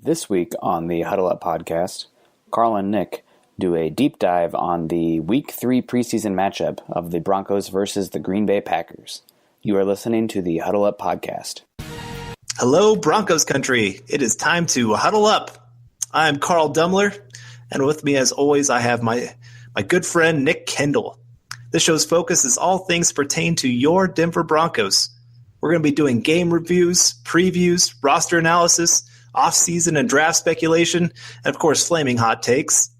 This week on the Huddle Up podcast, Carl and Nick do a deep dive on the Week 3 preseason matchup of the Broncos versus the Green Bay Packers. You are listening to the Huddle Up podcast. Hello, Broncos country. It is time to huddle up. I'm Carl Dumler, and with me, as always, I have my good friend Nick Kendell. This show's focus is all things pertain to your Denver Broncos. We're going to be doing game reviews, previews, roster analysis, off-season and draft speculation, and of course, flaming hot takes.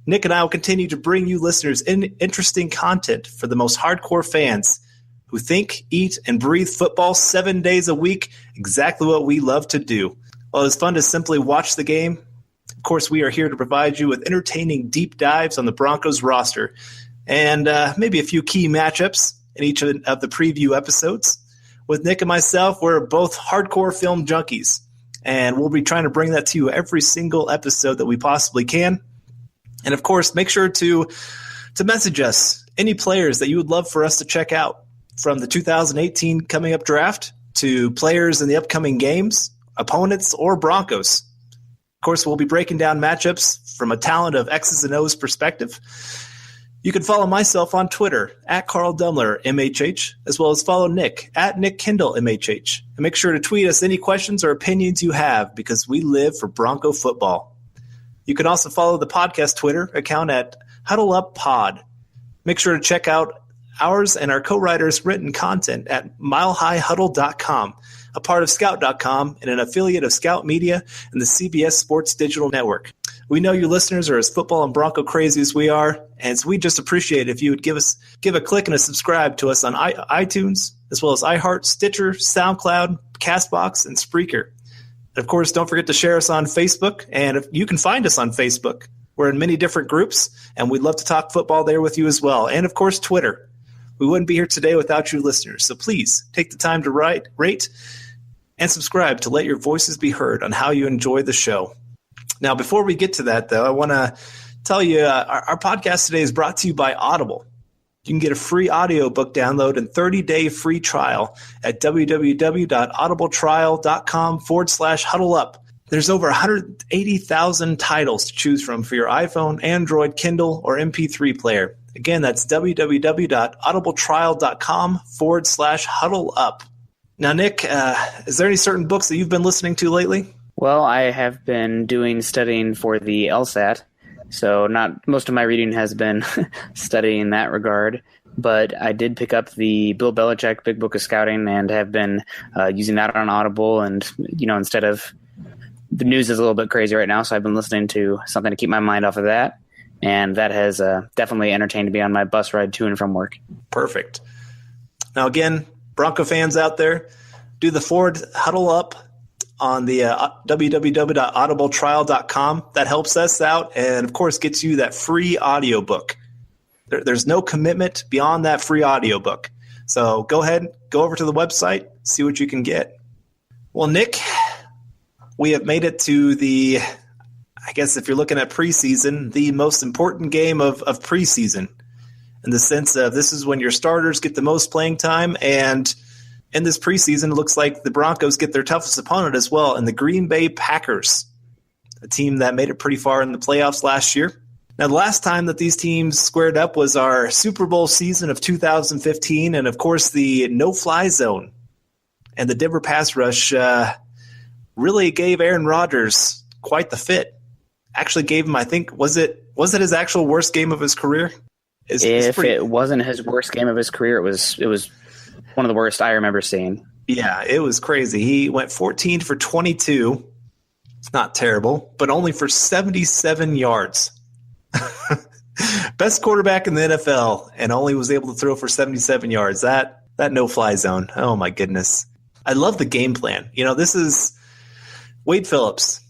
Nick and I will continue to bring you listeners interesting content for the most hardcore fans who think, eat, and breathe football 7 days a week, exactly what we love to do. While it's fun to simply watch the game, of course, we are here to provide you with entertaining deep dives on the Broncos roster and maybe a few key matchups in each of the preview episodes. With Nick and myself, we're both hardcore film junkies, and we'll be trying to bring that to you every single episode that we possibly can. And, of course, make sure to message us any players that you would love for us to check out, from the 2018 coming up draft to players in the upcoming games, opponents, or Broncos. Of course, we'll be breaking down matchups from a talent of X's and O's perspective. You can follow myself on Twitter at Carl Dumler, MHH, as well as follow Nick at Nick Kendell, MHH. And make sure to tweet us any questions or opinions you have, because we live for Bronco football. You can also follow the podcast Twitter account at Huddle Up Pod. Make sure to check out ours and our co-writers' written content at milehighhuddle.com, a part of scout.com and an affiliate of Scout Media and the CBS Sports Digital Network. We know you listeners are as football and Bronco crazy as we are, and we just appreciate it if you would give a click and a subscribe to us on iTunes, as well as iHeart, Stitcher, SoundCloud, CastBox, and Spreaker. And of course, don't forget to share us on Facebook, and if you can find us on Facebook. We're in many different groups, and we'd love to talk football there with you as well. And of course, Twitter. We wouldn't be here today without you listeners, so please take the time to rate, and subscribe to let your voices be heard on how you enjoy the show. Now, before we get to that, though, I want to tell you our podcast today is brought to you by Audible. You can get a free audiobook download and 30-day free trial at www.audibletrial.com/huddleup. There's over 180,000 titles to choose from for your iPhone, Android, Kindle, or MP3 player. Again, that's www.audibletrial.com/huddleup. Now, Nick, is there any certain books that you've been listening to lately? Well, I have been doing studying for the LSAT, so not most of my reading has been studying in that regard, but I did pick up the Bill Belichick Big Book of Scouting and have been using that on Audible, and, instead of the news is a little bit crazy right now, so I've been listening to something to keep my mind off of that, and that has definitely entertained me on my bus ride to and from work. Perfect. Now, again, Bronco fans out there, do the forward huddle up on the www.audibletrial.com. That helps us out and, of course, gets you that free audiobook. There's no commitment beyond that free audiobook. So go ahead, go over to the website, see what you can get. Well, Nick, we have made it to the, I guess if you're looking at preseason, the most important game of preseason, in the sense of this is when your starters get the most playing time, and in this preseason, it looks like the Broncos get their toughest opponent as well, and the Green Bay Packers, a team that made it pretty far in the playoffs last year. Now, the last time that these teams squared up was our Super Bowl season of 2015, and of course the no-fly zone. And the Denver pass rush really gave Aaron Rodgers quite the fit. Actually gave him, I think, was it his actual worst game of his career? It wasn't his worst game of his career, it was one of the worst I remember seeing. Yeah, it was crazy. He went 14 for 22. It's not terrible, but only for 77 yards. Best quarterback in the NFL, and only was able to throw for 77 yards. That no-fly zone. Oh, my goodness. I love the game plan. This is Wade Phillips.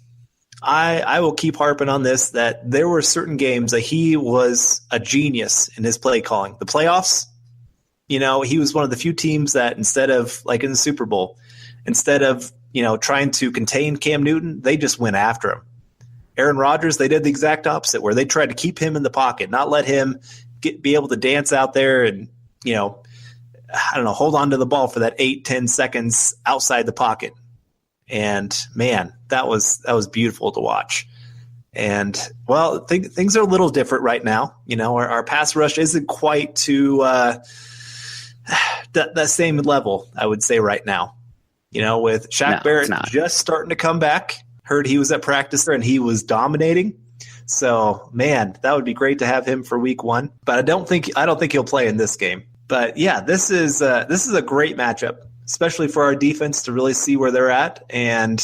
I will keep harping on this, that there were certain games that he was a genius in his play calling. The playoffs, he was one of the few teams that instead of, like in the Super Bowl, instead of, trying to contain Cam Newton, they just went after him. Aaron Rodgers, they did the exact opposite, where they tried to keep him in the pocket, not let him be able to dance out there and, hold on to the ball for that 8-10 seconds outside the pocket. And man, that was beautiful to watch. And well, things are a little different right now. Our pass rush isn't quite to that same level, I would say, right now. With Shaq Barrett just starting to come back. Heard he was at practice and he was dominating. So man, that would be great to have him for week 1. But I don't think he'll play in this game. But yeah, this is a great matchup, especially for our defense to really see where they're at. And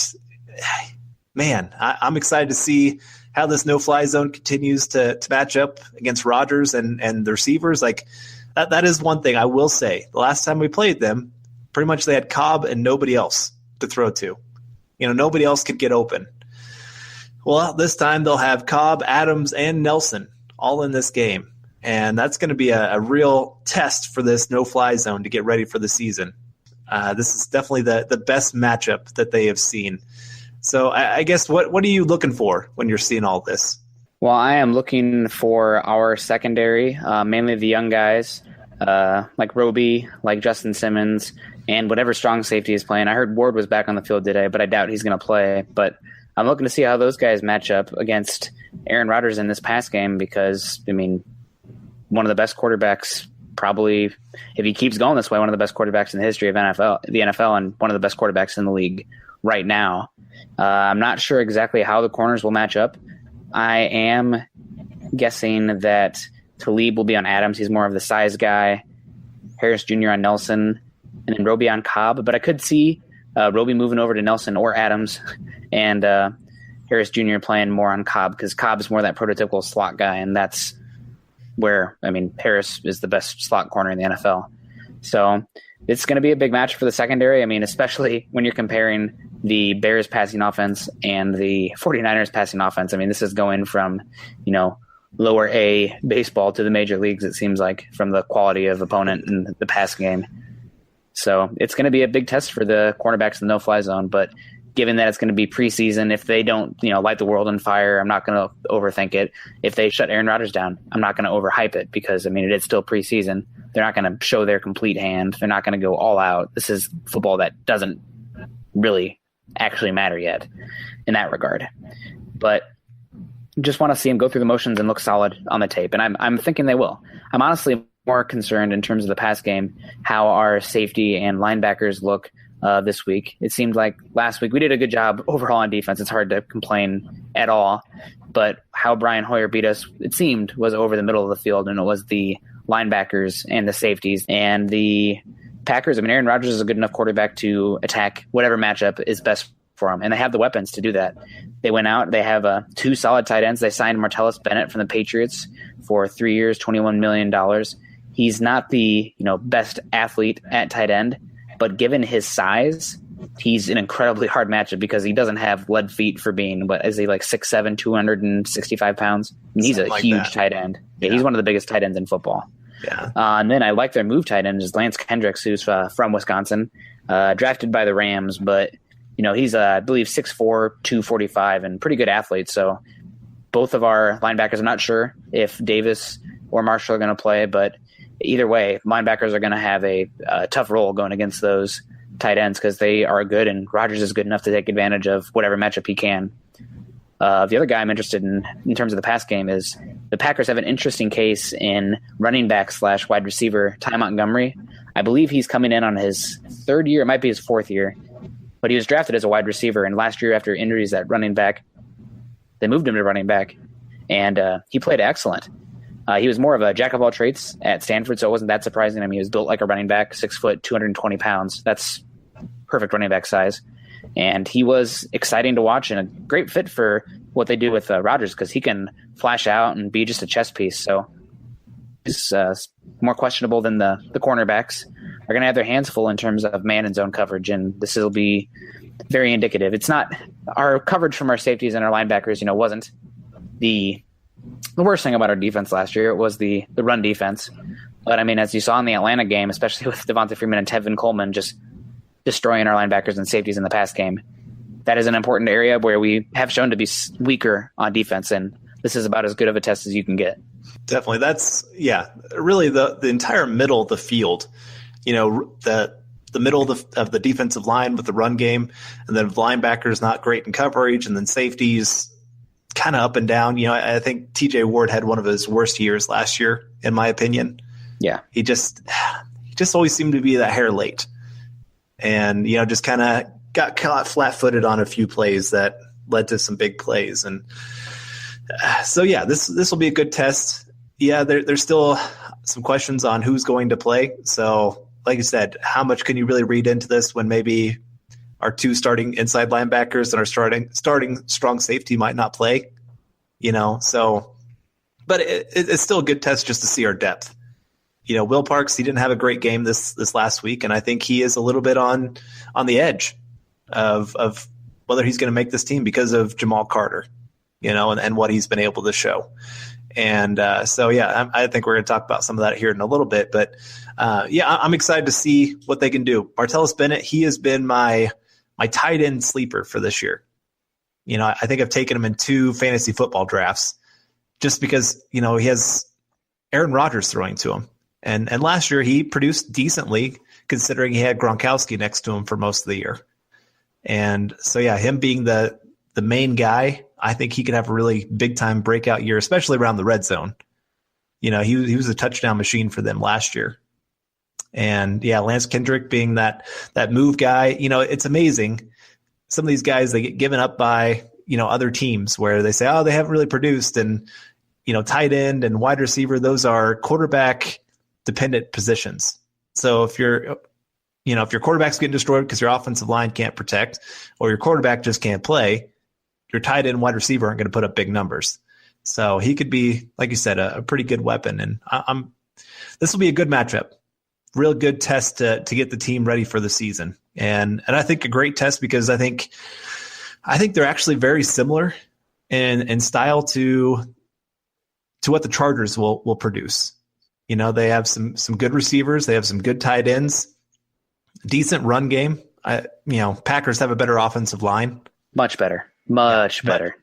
man, I'm excited to see how this no-fly zone continues to match up against Rodgers and the receivers. Like that is one thing I will say. The last time we played them, pretty much they had Cobb and nobody else to throw to. Nobody else could get open. Well, this time they'll have Cobb, Adams, and Nelson all in this game. And that's going to be a real test for this no-fly zone to get ready for the season. This is definitely the best matchup that they have seen. So I guess what are you looking for when you're seeing all this? Well, I am looking for our secondary, mainly the young guys, like Roby, like Justin Simmons, and whatever strong safety is playing. I heard Ward was back on the field today, but I doubt he's going to play. But I'm looking to see how those guys match up against Aaron Rodgers in this pass game because, one of the best quarterbacks, probably, if he keeps going this way, one of the best quarterbacks in the history of the NFL, and one of the best quarterbacks in the league right now. I'm not sure exactly how the corners will match up. I am guessing that Talib will be on Adams. He's more of the size guy. Harris Jr. on Nelson, and then Roby on Cobb. But I could see Roby moving over to Nelson or Adams, and Harris Jr. playing more on Cobb because Cobb is more that prototypical slot guy, and that's where, Harris is the best slot corner in the NFL. So it's going to be a big match for the secondary. Especially when you're comparing the Bears passing offense and the 49ers passing offense. This is going from, lower A baseball to the major leagues, it seems like, from the quality of opponent in the pass game. So it's going to be a big test for the cornerbacks in the no-fly zone. But given that it's going to be preseason, if they don't, light the world on fire, I'm not going to overthink it. If they shut Aaron Rodgers down, I'm not going to overhype it because, it is still preseason. They're not going to show their complete hand. They're not going to go all out. This is football that doesn't really actually matter yet in that regard. But just want to see them go through the motions and look solid on the tape. And I'm thinking they will. I'm honestly more concerned in terms of the pass game, how our safety and linebackers look this week. It seemed like last week we did a good job overall on defense. It's hard to complain at all. But how Brian Hoyer beat us, it seemed, was over the middle of the field, and it was the linebackers and the safeties. And the Packers, Aaron Rodgers is a good enough quarterback to attack whatever matchup is best for them, and they have the weapons to do that. They went out, they have 2 solid tight ends. They signed Martellus Bennett from the Patriots for 3 years, $21 million. He's not the best athlete at tight end, but given his size, he's an incredibly hard matchup because he doesn't have lead feet for being, is he like 6'7", 265 pounds? He's a huge tight end. Yeah, he's one of the biggest tight ends in football. Yeah. And then I like their move tight end is Lance Kendricks, who's from Wisconsin, drafted by the Rams, but he's I believe 6'4", 245, and pretty good athlete. So both of our linebackers, I'm not sure if Davis or Marshall are going to play, but either way, linebackers are going to have a tough role going against those tight ends because they are good, and Rodgers is good enough to take advantage of whatever matchup he can. The other guy I'm interested in terms of the pass game is the Packers have an interesting case in running back / wide receiver Ty Montgomery. I believe he's coming in on his 3rd year. It might be his 4th year. But he was drafted as a wide receiver, and last year after injuries at running back, they moved him to running back, and he played excellent. He was more of a jack of all trades at Stanford, so it wasn't that surprising. He was built like a running back, 6 foot, 220 pounds. That's perfect running back size. And he was exciting to watch and a great fit for what they do with Rodgers because he can flash out and be just a chess piece. So it's more questionable than the cornerbacks are going to have their hands full in terms of man and zone coverage, and this will be very indicative. It's not our coverage from our safeties and our linebackers, wasn't the worst thing about our defense last year. It was the run defense. But, as you saw in the Atlanta game, especially with Devonta Freeman and Tevin Coleman just destroying our linebackers and safeties in the pass game, that is an important area where we have shown to be weaker on defense, and this is about as good of a test as you can get. Definitely. That's, really the entire middle of the field. The the middle of the defensive line with the run game, and then linebackers not great in coverage, and then safeties kind of up and down. I think TJ Ward had one of his worst years last year, in my opinion. Yeah. He just always seemed to be that hair late. And, just kind of got caught flat-footed on a few plays that led to some big plays. And so, yeah, this will be a good test. Yeah, there's still some questions on who's going to play. So, like you said, how much can you really read into this when maybe our two starting inside linebackers and our starting strong safety might not play? So, but it's still a good test just to see our depth. Will Parks, he didn't have a great game this last week, and I think he is a little bit on the edge of whether he's going to make this team because of Jamal Carter, and what he's been able to show. And so, yeah, I think we're going to talk about some of that here in a little bit. But, I'm excited to see what they can do. Martellus Bennett, he has been my tight end sleeper for this year. I think I've taken him in 2 fantasy football drafts just because, he has Aaron Rodgers throwing to him. And last year he produced decently considering he had Gronkowski next to him for most of the year. And so, yeah, him being the main guy, I think he could have a really big-time breakout year, especially around the red zone. He was a touchdown machine for them last year. And, yeah, Lance Kendrick being that move guy, it's amazing. Some of these guys, they get given up by, other teams where they say, oh, they haven't really produced. And, tight end and wide receiver, those are quarterback-dependent positions. So if your quarterback's getting destroyed because your offensive line can't protect or your quarterback just can't play, your tight end wide receiver aren't going to put up big numbers. So he could be, like you said, a pretty good weapon. And this will be a good matchup, real good test to get the team ready for the season. And I think a great test because I think they're actually very similar in style to what the Chargers will produce. They have some good receivers. They have some good tight ends, decent run game. Packers have a better offensive line. Much better. Much better.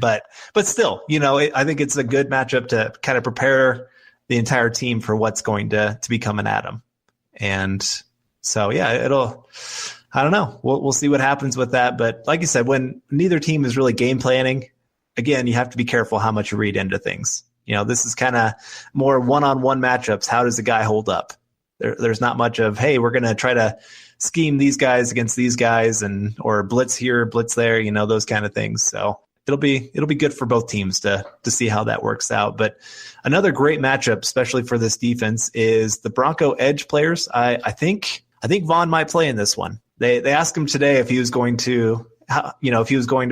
But still, I think it's a good matchup to kind of prepare the entire team for what's going to be coming at them. And so, yeah, I don't know. We'll see what happens with that. But like you said, when neither team is really game planning, again, you have to be careful how much you read into things. This is kind of more one-on-one matchups. How does the guy hold up? There's not much of, hey, we're going to try to scheme these guys against these guys or blitz here, blitz there, those kind of things. So it'll be good for both teams to see how that works out. But another great matchup, especially for this defense, is the Bronco edge players. I think Vaughn might play in this one. They asked him today if he was going to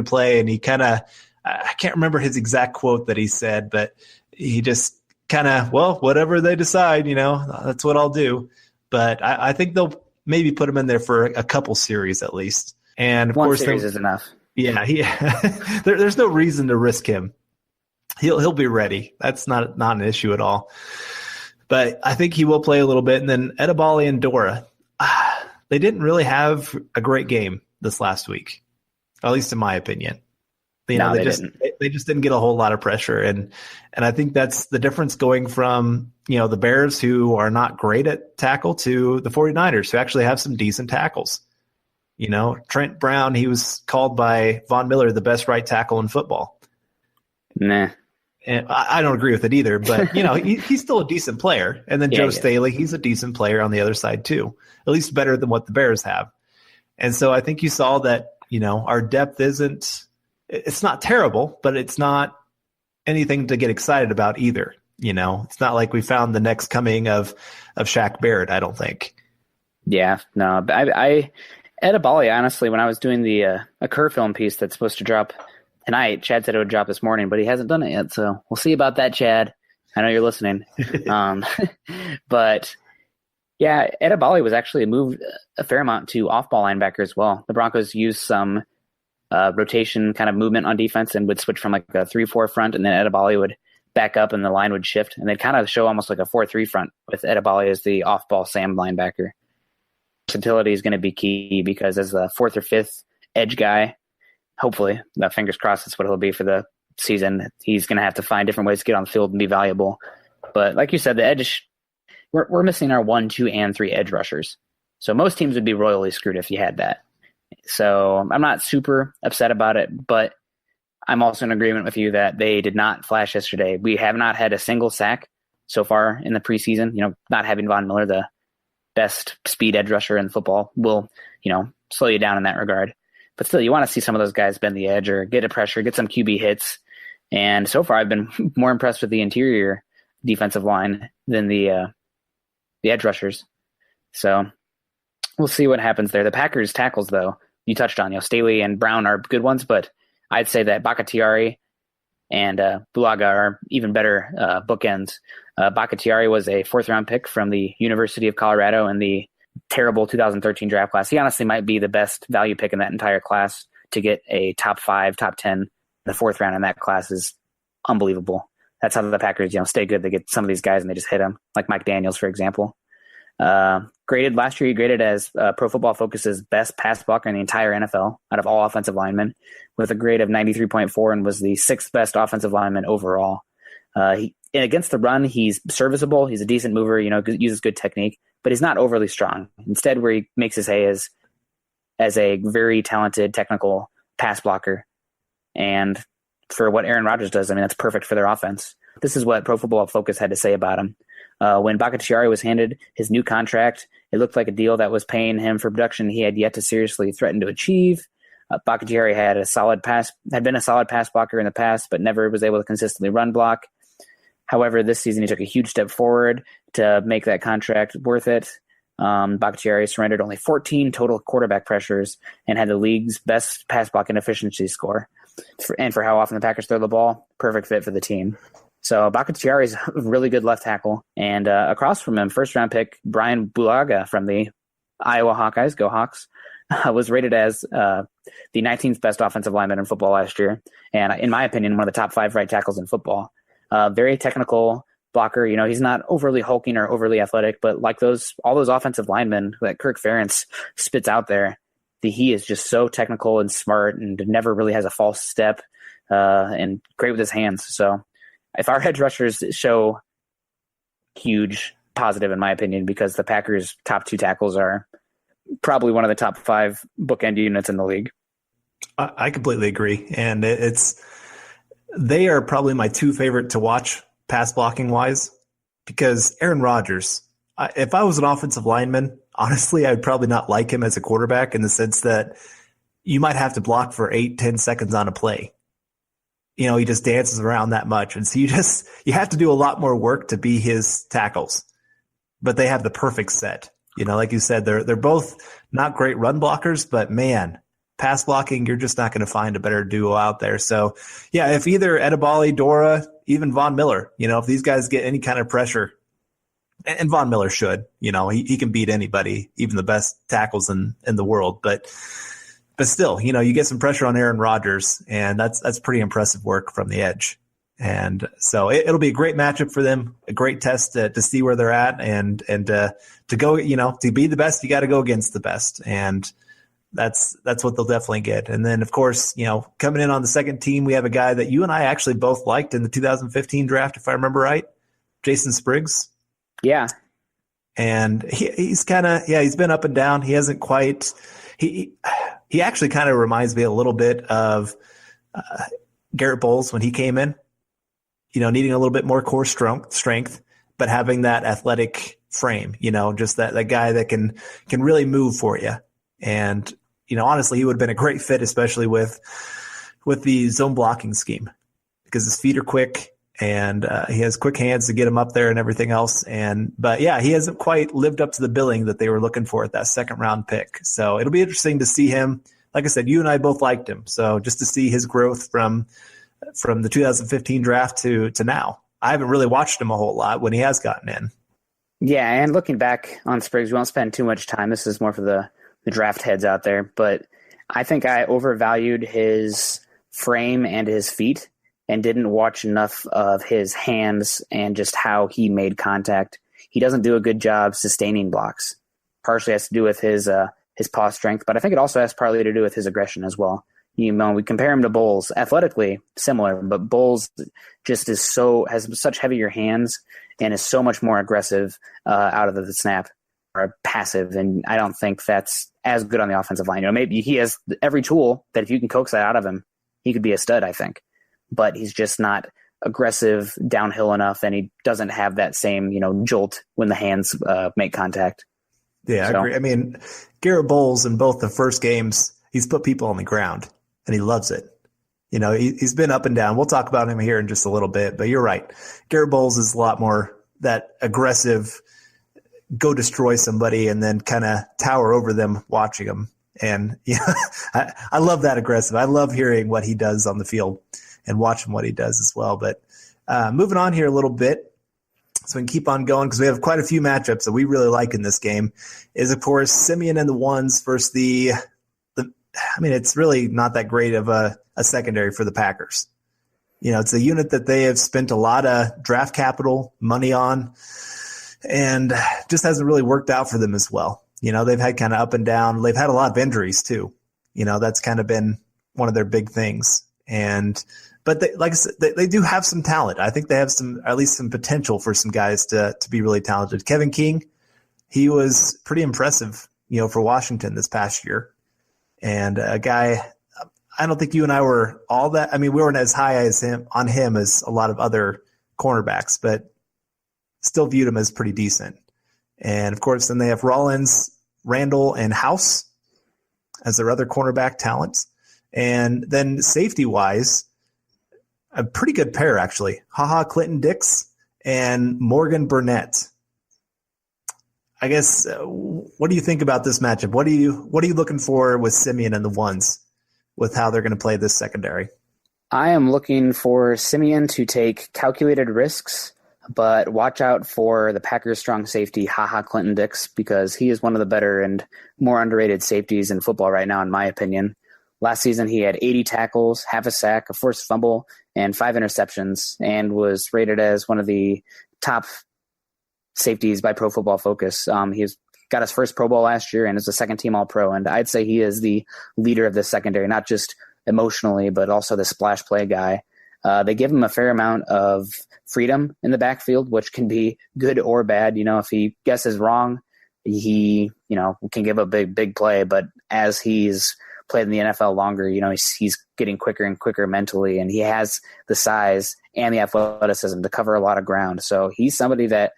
play, and he kind of, I can't remember his exact quote that he said, but he just kind of, well, whatever they decide, that's what I'll do. But I think they'll maybe put him in there for a couple series at least. And of One course, series is enough. Yeah, there's no reason to risk him. He'll be ready. That's not an issue at all. But I think he will play a little bit. And then Edebali and Dora, they didn't really have a great game this last week, at least in my opinion. They just didn't get a whole lot of pressure. And I think that's the difference going from, the Bears, who are not great at tackle, to the 49ers, who actually have some decent tackles. Trent Brown, he was called by Von Miller the best right tackle in football. Nah. And I don't agree with it either, but, he's still a decent player. And then Joe Staley, he's a decent player on the other side too, at least better than what the Bears have. And so I think you saw that, our depth it's not terrible, but it's not anything to get excited about either. It's not like we found the next coming of Shaq Barrett, I don't think. Yeah, no, I Edebali, honestly, when I was doing a Kerr film piece that's supposed to drop tonight, Chad said it would drop this morning, but he hasn't done it yet. So we'll see about that, Chad. I know you're listening. But yeah, Edebali was actually moved a fair amount to off-ball linebacker as well. The Broncos used some rotation kind of movement on defense and would switch from like a 3-4 front, and then Edebali would back up and the line would shift, and they'd kind of show almost like a 4-3 front with Edebali as the off-ball Sam linebacker. Versatility is going to be key because as the 4th or 5th edge guy, hopefully, fingers crossed, that's what he'll be for the season. He's going to have to find different ways to get on the field and be valuable. But like you said, the edge, we're missing our 1, 2, and 3 edge rushers. So most teams would be royally screwed if you had that. So I'm not super upset about it, but I'm also in agreement with you that they did not flash yesterday. We have not had a single sack so far in the preseason. Not having Von Miller, the best speed edge rusher in football, will, slow you down in that regard. But still, you want to see some of those guys bend the edge or get a pressure, get some QB hits. And so far, I've been more impressed with the interior defensive line than the edge rushers. So we'll see what happens there. The Packers tackles, though, you touched on, Staley and Brown are good ones, but I'd say that Bakhtiari and Bulaga are even better bookends. Bakhtiari was a 4th-round pick from the University of Colorado in the terrible 2013 draft class. He honestly might be the best value pick in that entire class. To get a top 5, top 10 in the 4th round in that class is unbelievable. That's how the Packers, stay good. They get some of these guys and they just hit them, like Mike Daniels, for example. Last year, he graded as Pro Football Focus's best pass blocker in the entire NFL out of all offensive linemen, with a grade of 93.4, and was the 6th best offensive lineman overall. Against the run, he's serviceable. He's a decent mover, uses good technique, but he's not overly strong. Instead, where he makes his hay is as a very talented technical pass blocker. And for what Aaron Rodgers does, that's perfect for their offense. This is what Pro Football Focus had to say about him. When Bakhtiari was handed his new contract, it looked like a deal that was paying him for production he had yet to seriously threaten to achieve. Bakhtiari had been a solid pass blocker in the past, but never was able to consistently run block. However, this season he took a huge step forward to make that contract worth it. Bakhtiari surrendered only 14 total quarterback pressures and had the league's best pass blocking efficiency score. And for how often the Packers throw the ball, perfect fit for the team. So Bakhtiari is a really good left tackle. And across from him, 1st-round pick Brian Bulaga from the Iowa Hawkeyes, go Hawks, was rated as the 19th best offensive lineman in football last year. And in my opinion, one of the top 5 right tackles in football. Very technical blocker. He's not overly hulking or overly athletic, but like all those offensive linemen that Kirk Ferentz spits out there, he is just so technical and smart and never really has a false step and great with his hands. So if our edge rushers show huge positive, in my opinion, because the Packers' top 2 tackles are probably one of the top 5 bookend units in the league. I completely agree. And they are probably my 2 favorite to watch pass blocking wise, because Aaron Rodgers, if I was an offensive lineman, honestly, I'd probably not like him as a quarterback, in the sense that you might have to block for 8-10 seconds on a play. He just dances around that much. And so you have to do a lot more work to be his tackles, but they have the perfect set. Like you said, they're both not great run blockers, but man, pass blocking, you're just not going to find a better duo out there. So yeah, if either Edebali, Dora, even Von Miller, if these guys get any kind of pressure, and Von Miller should, he can beat anybody, even the best tackles in the world. But still, you get some pressure on Aaron Rodgers, and that's pretty impressive work from the edge. And so it'll be a great matchup for them, a great test to see where they're at, and to go, to be the best, you got to go against the best. And that's what they'll definitely get. And then, of course, coming in on the second team, we have a guy that you and I actually both liked in the 2015 draft, if I remember right, Jason Spriggs. Yeah. And he's kind of, he's been up and down. He hasn't quite, he actually kind of reminds me a little bit of Garrett Bowles when he came in, needing a little bit more core strength, but having that athletic frame, just that guy that can really move for you. And, honestly, he would have been a great fit, especially with the zone blocking scheme, because his feet are quick and he has quick hands to get him up there and everything else. But yeah, he hasn't quite lived up to the billing that they were looking for at that 2nd-round pick. So it'll be interesting to see him. Like I said, you and I both liked him. So just to see his growth from the 2015 draft to now. I haven't really watched him a whole lot when he has gotten in. Yeah, and looking back on Spriggs, we won't spend too much time. This is more for the draft heads out there, but I think I overvalued his frame and his feet and didn't watch enough of his hands and just how he made contact. He doesn't do a good job sustaining blocks. Partially has to do with his paw strength, but I think it also has partly to do with his aggression as well. We compare him to Bowles, athletically similar, but Bowles just has such heavier hands and is so much more aggressive out of the snap. passive, and I don't think that's as good on the offensive line. Maybe he has every tool that if you can coax that out of him, he could be a stud, I think. But he's just not aggressive downhill enough, and he doesn't have that same, jolt when the hands make contact. Yeah, I agree. I mean, Garrett Bowles in both the first games, he's put people on the ground, and he loves it. He's been up and down. We'll talk about him here in just a little bit, but you're right. Garrett Bowles is a lot more that aggressive, go destroy somebody and then kind of tower over them watching them. And I love that aggressive. I love hearing what he does on the field and watching what he does as well. But moving on here a little bit, so we can keep on going because we have quite a few matchups that we really like in this game, is, of course, Simeon and the ones versus it's really not that great of a secondary for the Packers. It's a unit that they have spent a lot of draft capital money on and just hasn't really worked out for them as well. They've had kind of up and down. They've had a lot of injuries too. That's kind of been one of their big things. But like I said, they do have some talent. I think they have at least some potential for some guys to be really talented. Kevin King, he was pretty impressive, for Washington this past year. And a guy, I don't think you and I were all that. I mean, we weren't as high as him as a lot of other cornerbacks, but still viewed him as pretty decent. And of course, then they have Rollins, Randall, and House as their other cornerback talents. And then safety-wise, a pretty good pair, actually. Clinton Dix and Morgan Burnett. I guess, what do you think about this matchup? What are you looking for with Simeon and the ones with how they're going to play this secondary? I am looking for Simeon to take calculated risks, but watch out for the Packers' strong safety, Clinton Dix, because he is one of the better and more underrated safeties in football right now, in my opinion. Last season, he had 80 tackles, half a sack, a forced fumble, and 5 interceptions, and was rated as one of the top safeties by Pro Football Focus. He's got his first Pro Bowl last year and is a second-team All-Pro, and I'd say he is the leader of the secondary, not just emotionally, but also the splash play guy. They give him a fair amount of freedom in the backfield, which can be good or bad. If he guesses wrong, he, can give a big play, but as he's played in the NFL longer, he's getting quicker and quicker mentally, and he has the size and the athleticism to cover a lot of ground. So he's somebody that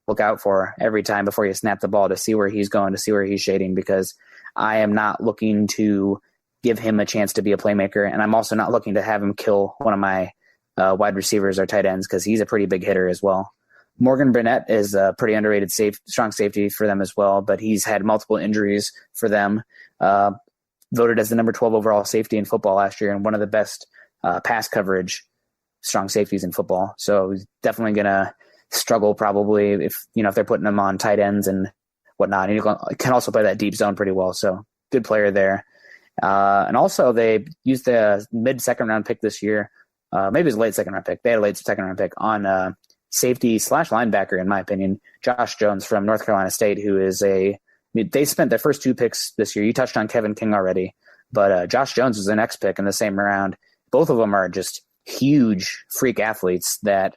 look out for every time before you snap the ball to see where he's going, to see where he's shading, because I am not looking to give him a chance to be a playmaker, and I'm also not looking to have him kill one of my wide receivers or tight ends because he's a pretty big hitter as well. Morgan Burnett is a pretty underrated strong safety for them as well, but he's had multiple injuries for them. Voted as the number 12 overall safety in football last year and one of the best pass coverage strong safeties in football. So he's definitely going to struggle probably if they're putting him on tight ends and whatnot. And he can also play that deep zone pretty well. So good player there. And also they used the mid-second round pick this year. Maybe it was a late second round pick. They had a late second round pick on safety / linebacker, in my opinion, Josh Jones from North Carolina State, who is they spent their first 2 picks this year. You touched on Kevin King already, but Josh Jones was the next pick in the same round. Both of them are just huge freak athletes that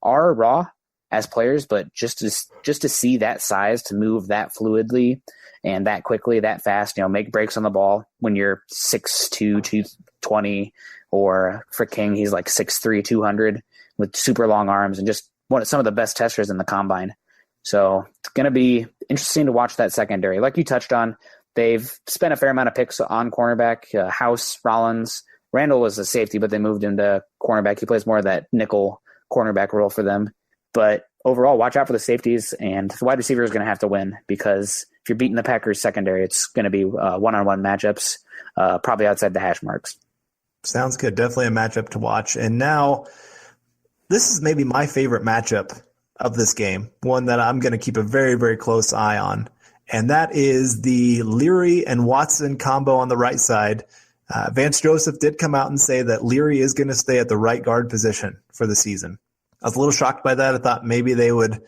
are raw as players, but just to see that size, to move that fluidly and that quickly, that fast, make breaks on the ball when you're 6'2", 220, or for King, he's like 6'3", 200 with super long arms and just some of the best testers in the combine. So it's going to be interesting to watch that secondary. Like you touched on, they've spent a fair amount of picks on cornerback. House, Rollins, Randall was a safety, but they moved him to cornerback. He plays more of that nickel cornerback role for them. But overall, watch out for the safeties, and the wide receiver is going to have to win, because if you're beating the Packers secondary, it's going to be one-on-one matchups, probably outside the hash marks. Sounds good. Definitely a matchup to watch. And now this is maybe my favorite matchup of this game, one that I'm going to keep a very, very close eye on, and that is the Leary and Watson combo on the right side. Vance Joseph did come out and say that Leary is going to stay at the right guard position for the season. I was a little shocked by that. I thought maybe they would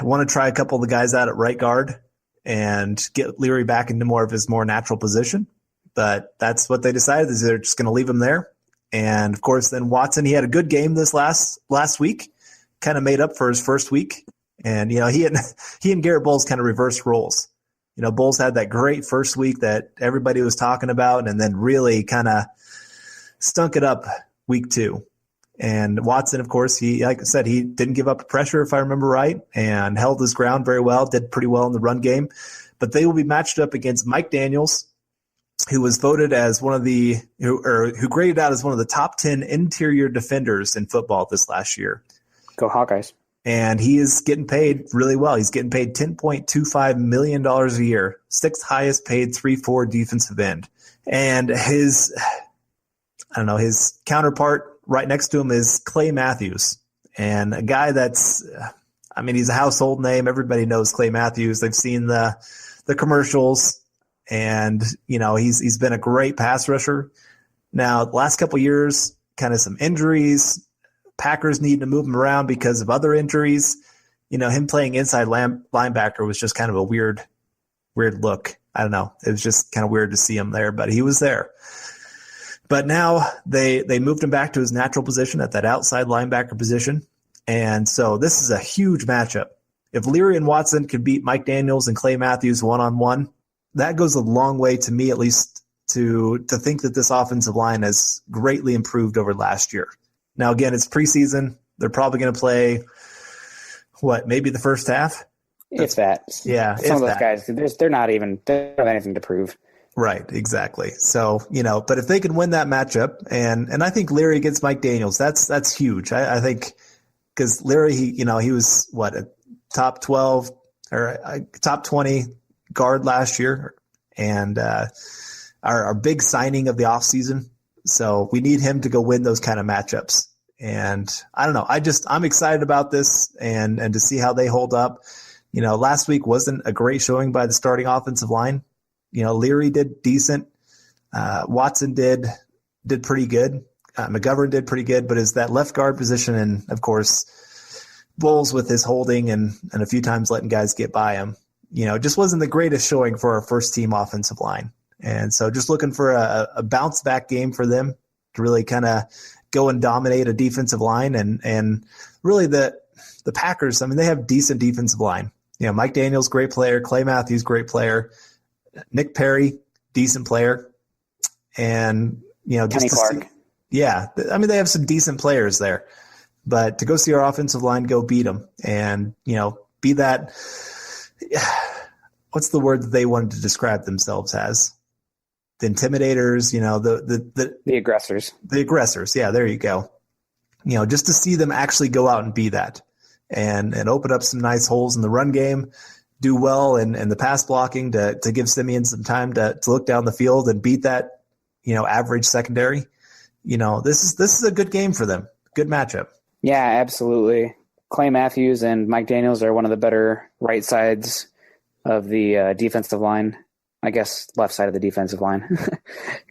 want to try a couple of the guys out at right guard and get Leary back into more of his more natural position. But that's what they decided, is they're just going to leave him there. And, of course, then Watson, he had a good game this last week, kind of made up for his first week. And, he and Garrett Bowles kind of reversed roles. Bowles had that great first week that everybody was talking about, and then really kind of stunk it up week 2. And Watson, of course, like I said, he didn't give up pressure, if I remember right, and held his ground very well, did pretty well in the run game. But they will be matched up against Mike Daniels, who was voted as who graded out as one of the top 10 interior defenders in football this last year. Go Hawkeyes. And he is getting paid really well. He's getting paid $10.25 million a year, 6th highest paid 3-4 defensive end. And his counterpart right next to him is Clay Matthews, and a guy that's, he's a household name. Everybody knows Clay Matthews. They've seen the commercials, and, he's been a great pass rusher. Now, the last couple of years, kind of some injuries, Packers need to move him around because of other injuries. Him playing inside linebacker was just kind of a weird look. I don't know. It was just kind of weird to see him there, but he was there. But now they moved him back to his natural position at that outside linebacker position. And so this is a huge matchup. If Leary and Watson could beat Mike Daniels and Clay Matthews one-on-one, that goes a long way, to me at least, to think that this offensive line has greatly improved over last year. Now, again, it's preseason. They're probably going to play, maybe the first half? If that. Yeah. Some of those guys, they don't have anything to prove. Right, exactly. So, but if they can win that matchup, and I think Leary against Mike Daniels, that's huge. I think because Leary, he was a top 12 or a top 20 guard last year, and our big signing of the offseason. So we need him to go win those kind of matchups. And I don't know. I'm excited about this and to see how they hold up. Last week wasn't a great showing by the starting offensive line. Leary did decent. Watson did pretty good. McGovern did pretty good, but is that left guard position, and of course Bowles with his holding and a few times letting guys get by him, just wasn't the greatest showing for our first team offensive line. And so just looking for a bounce back game for them to really kind of go and dominate a defensive line. And really the Packers, they have decent defensive line. Mike Daniels, great player. Clay Matthews, great player. Nick Perry, decent player. And, Kenny Clark. They have some decent players there. But to go see our offensive line go beat them and, be that – what's the word that they wanted to describe themselves as? The intimidators, the aggressors. The aggressors, yeah, there you go. Just to see them actually go out and be that and open up some nice holes in the run game, do well and the pass blocking to give Simeon some time to look down the field and beat that, average secondary. This is a good game for them. Good matchup. Yeah, absolutely. Clay Matthews and Mike Daniels are one of the better right sides of the defensive line. I guess left side of the defensive line,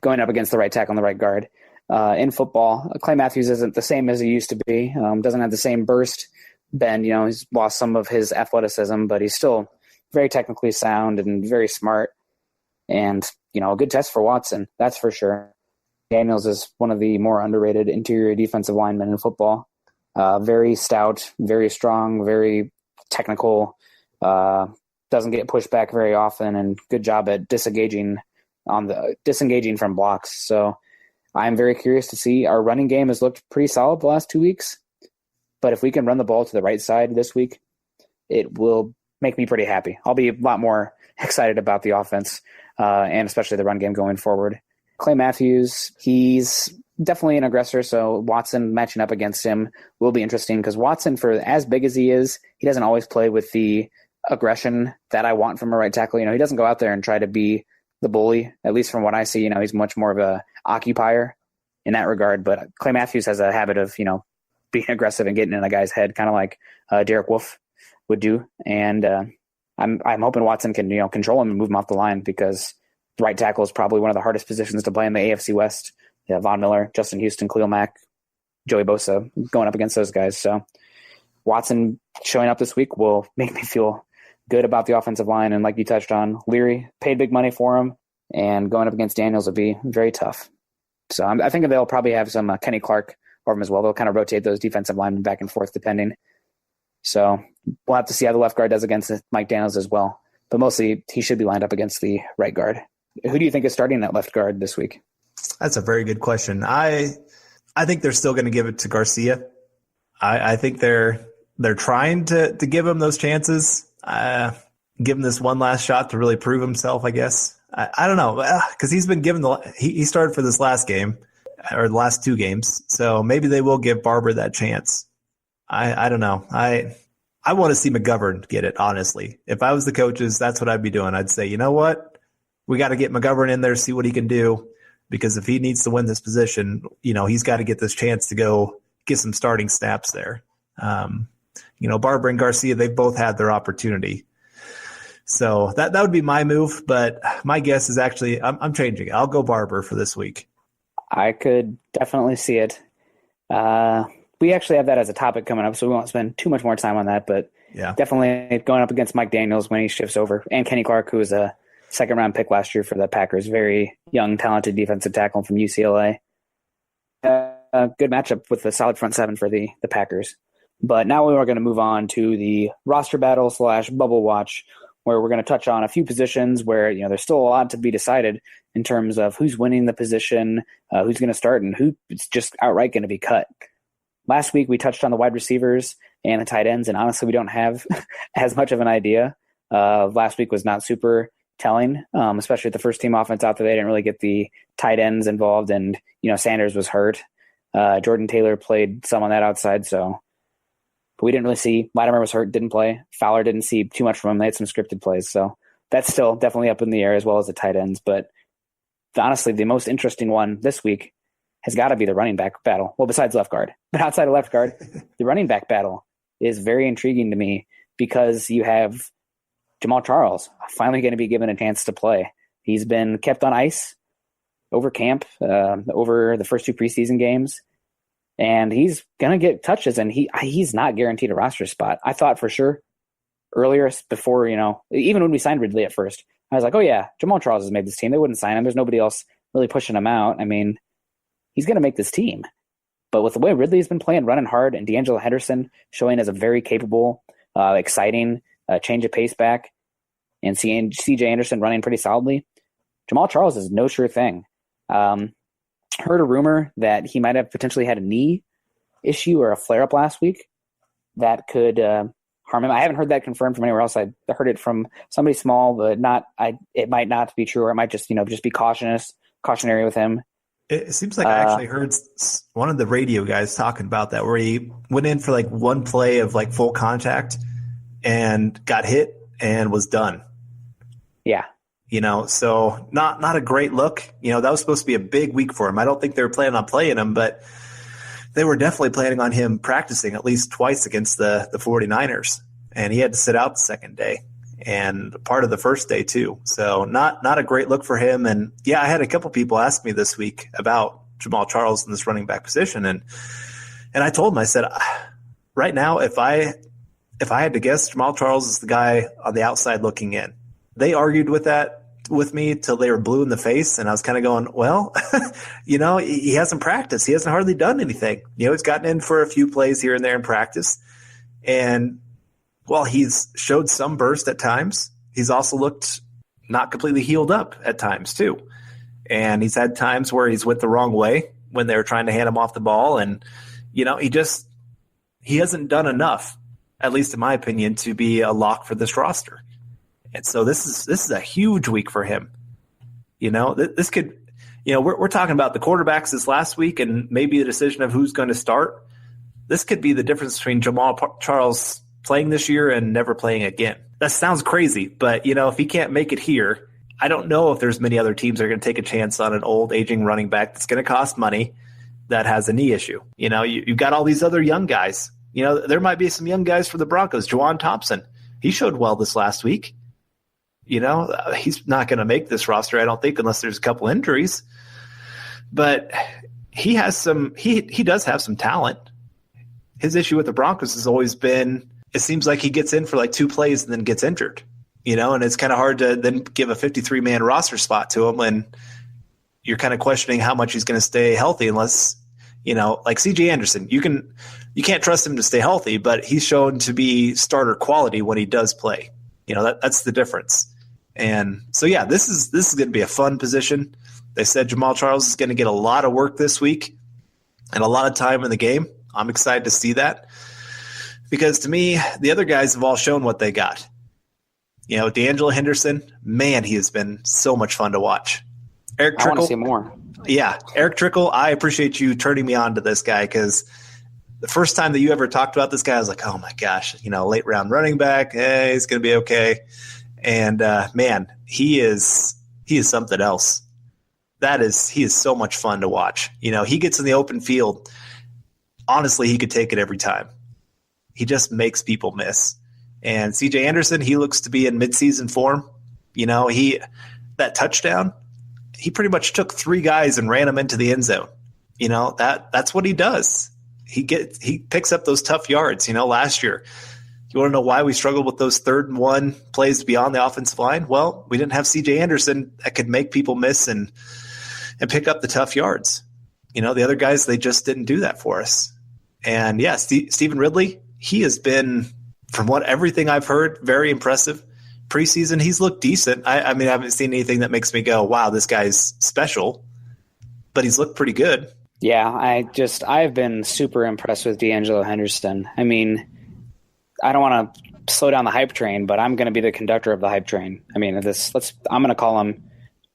going up against the right tackle and the right guard. In football, Clay Matthews isn't the same as he used to be. Doesn't have the same burst bend. He's lost some of his athleticism, but he's still very technically sound and very smart. And, a good test for Watson, that's for sure. Daniels is one of the more underrated interior defensive linemen in football. Very stout, very strong, very technical, doesn't get pushed back very often, and good job at disengaging from blocks. So I'm very curious to see. Our running game has looked pretty solid the last 2 weeks, but if we can run the ball to the right side this week, it will make me pretty happy. I'll be a lot more excited about the offense and especially the run game going forward. Clay Matthews, he's definitely an aggressor, so Watson matching up against him will be interesting because Watson, for as big as he is, he doesn't always play with the aggression that I want from a right tackle. He doesn't go out there and try to be the bully, at least from what I see. He's much more of a occupier in that regard, but Clay Matthews has a habit of, being aggressive and getting in a guy's head, kind of like Derek Wolfe would do. And I'm hoping Watson can, control him and move him off the line because the right tackle is probably one of the hardest positions to play in the AFC West. Yeah, Von Miller, Justin Houston, Khalil Mack, Joey Bosa going up against those guys. So Watson showing up this week will make me feel good about the offensive line. And like you touched on, Leary paid big money for him, and going up against Daniels would be very tough. So I think they'll probably have some Kenny Clark over him as well. They'll kind of rotate those defensive linemen back and forth depending. So we'll have to see how the left guard does against Mike Daniels as well. But mostly he should be lined up against the right guard. Who do you think is starting that left guard this week? That's a very good question. I think they're still going to give it to Garcia. I think they're trying to give him those chances. Give him this one last shot to really prove himself, I guess. I don't know, because he's been given he started for this last game or the last 2 games, so maybe they will give Barber that chance. I don't know. I want to see McGovern get it, honestly. If I was the coaches, that's what I'd be doing. I'd say, you know what? We got to get McGovern in there, see what he can do, because if he needs to win this position, he's got to get this chance to go get some starting snaps there. Barber and Garcia, they've both had their opportunity. So that would be my move, but my guess is actually I'm changing it. I'll go Barber for this week. I could definitely see it. We actually have that as a topic coming up, so we won't spend too much more time on that, but yeah, definitely going up against Mike Daniels when he shifts over, and Kenny Clark, who was a second-round pick last year for the Packers, very young, talented defensive tackle from UCLA. A good matchup with the solid front seven for the Packers. But now we are going to move on to the roster battle / bubble watch, where we're going to touch on a few positions where there's still a lot to be decided in terms of who's winning the position, who's going to start, and who's just outright going to be cut. Last week we touched on the wide receivers and the tight ends, and honestly we don't have as much of an idea. Last week was not super telling, especially with the first team offense out there. They didn't really get the tight ends involved, and Sanders was hurt. Jordan Taylor played some on that outside, but we didn't really see. Latimer was hurt, didn't play. Fowler didn't see too much from him. They had some scripted plays, so that's still definitely up in the air, as well as the tight ends. But honestly, the most interesting one this week has got to be the running back battle. Well, besides left guard, but outside of left guard, the running back battle is very intriguing to me because you have Jamal Charles finally going to be given a chance to play. He's been kept on ice over camp, over the first 2 preseason games, and he's going to get touches, and he's not guaranteed a roster spot. I thought for sure earlier, before, even when we signed Ridley at first, I was like, oh yeah, Jamal Charles has made this team. They wouldn't sign him. There's nobody else really pushing him out. I mean, he's going to make this team. But with the way Ridley's been playing, running hard, and D'Angelo Henderson showing as a very capable, exciting change of pace back, and seeing C.J. Anderson running pretty solidly, Jamal Charles is no sure thing. Heard a rumor that he might have potentially had a knee issue or a flare-up last week that could harm him. I haven't heard that confirmed from anywhere else. I heard it from somebody small, but it might not be true, or it might just be cautionary with him. It seems like I actually heard one of the radio guys talking about that, where he went in for one play of full contact and got hit and was done. Yeah. So not a great look. That was supposed to be a big week for him. I don't think they were planning on playing him, but they were definitely planning on him practicing at least twice against the 49ers. And he had to sit out the second day and part of the first day too. So not a great look for him. And yeah, I had a couple people ask me this week about Jamal Charles in this running back position. And I told them, I said, right now, if I had to guess, Jamal Charles is the guy on the outside looking in. They argued with me till they were blue in the face. And I was kind of going, well, he hasn't practiced. He hasn't hardly done anything. He's gotten in for a few plays here and there in practice. And while he's showed some burst at times, he's also looked not completely healed up at times too. And he's had times where he's went the wrong way when they were trying to hand him off the ball. And, he hasn't done enough, at least in my opinion, to be a lock for this roster. And so this is a huge week for him. This could, we're talking about the quarterbacks this last week and maybe the decision of who's going to start. This could be the difference between Jamal Charles playing this year and never playing again. That sounds crazy, but if he can't make it here, I don't know if there's many other teams that are going to take a chance on an old aging running back that's going to cost money that has a knee issue. You've got all these other young guys. There might be some young guys for the Broncos. Juwan Thompson, he showed well this last week. He's not going to make this roster, I don't think, unless there's a couple injuries. But he does have some talent. His issue with the Broncos has always been, it seems like he gets in for 2 plays and then gets injured, and it's kind of hard to then give a 53-man roster spot to him when you're kind of questioning how much he's going to stay healthy unless, like C.J. Anderson, you can you can't trust him to stay healthy, but he's shown to be starter quality when he does play. That's the difference. And so, yeah, this is going to be a fun position. They said Jamal Charles is going to get a lot of work this week and a lot of time in the game. I'm excited to see that because to me, the other guys have all shown what they got. D'Angelo Henderson, man, he has been so much fun to watch. Eric Trickle, I want to see more. Yeah, Eric Trickle, I appreciate you turning me on to this guy because the first time that you ever talked about this guy, I was like, oh my gosh, late round running back, he's going to be okay. And man, he is something else. He is so much fun to watch. He gets in the open field. Honestly, he could take it every time. He just makes people miss. And CJ Anderson, he looks to be in midseason form. That touchdown, he pretty much took 3 guys and ran them into the end zone. That's what he does. He picks up those tough yards. Last year, you want to know why we struggled with those 3rd and 1 plays beyond the offensive line? Well, we didn't have CJ Anderson that could make people miss and pick up the tough yards. The other guys, they just didn't do that for us. And yeah, Stephen Ridley, he has been, from everything I've heard, very impressive. Preseason, he's looked decent. I mean, I haven't seen anything that makes me go, wow, this guy's special, but he's looked pretty good. Yeah, I've been super impressed with D'Angelo Henderson. I mean, I don't want to slow down the hype train, but I'm going to be the conductor of the hype train. I mean, I'm going to call him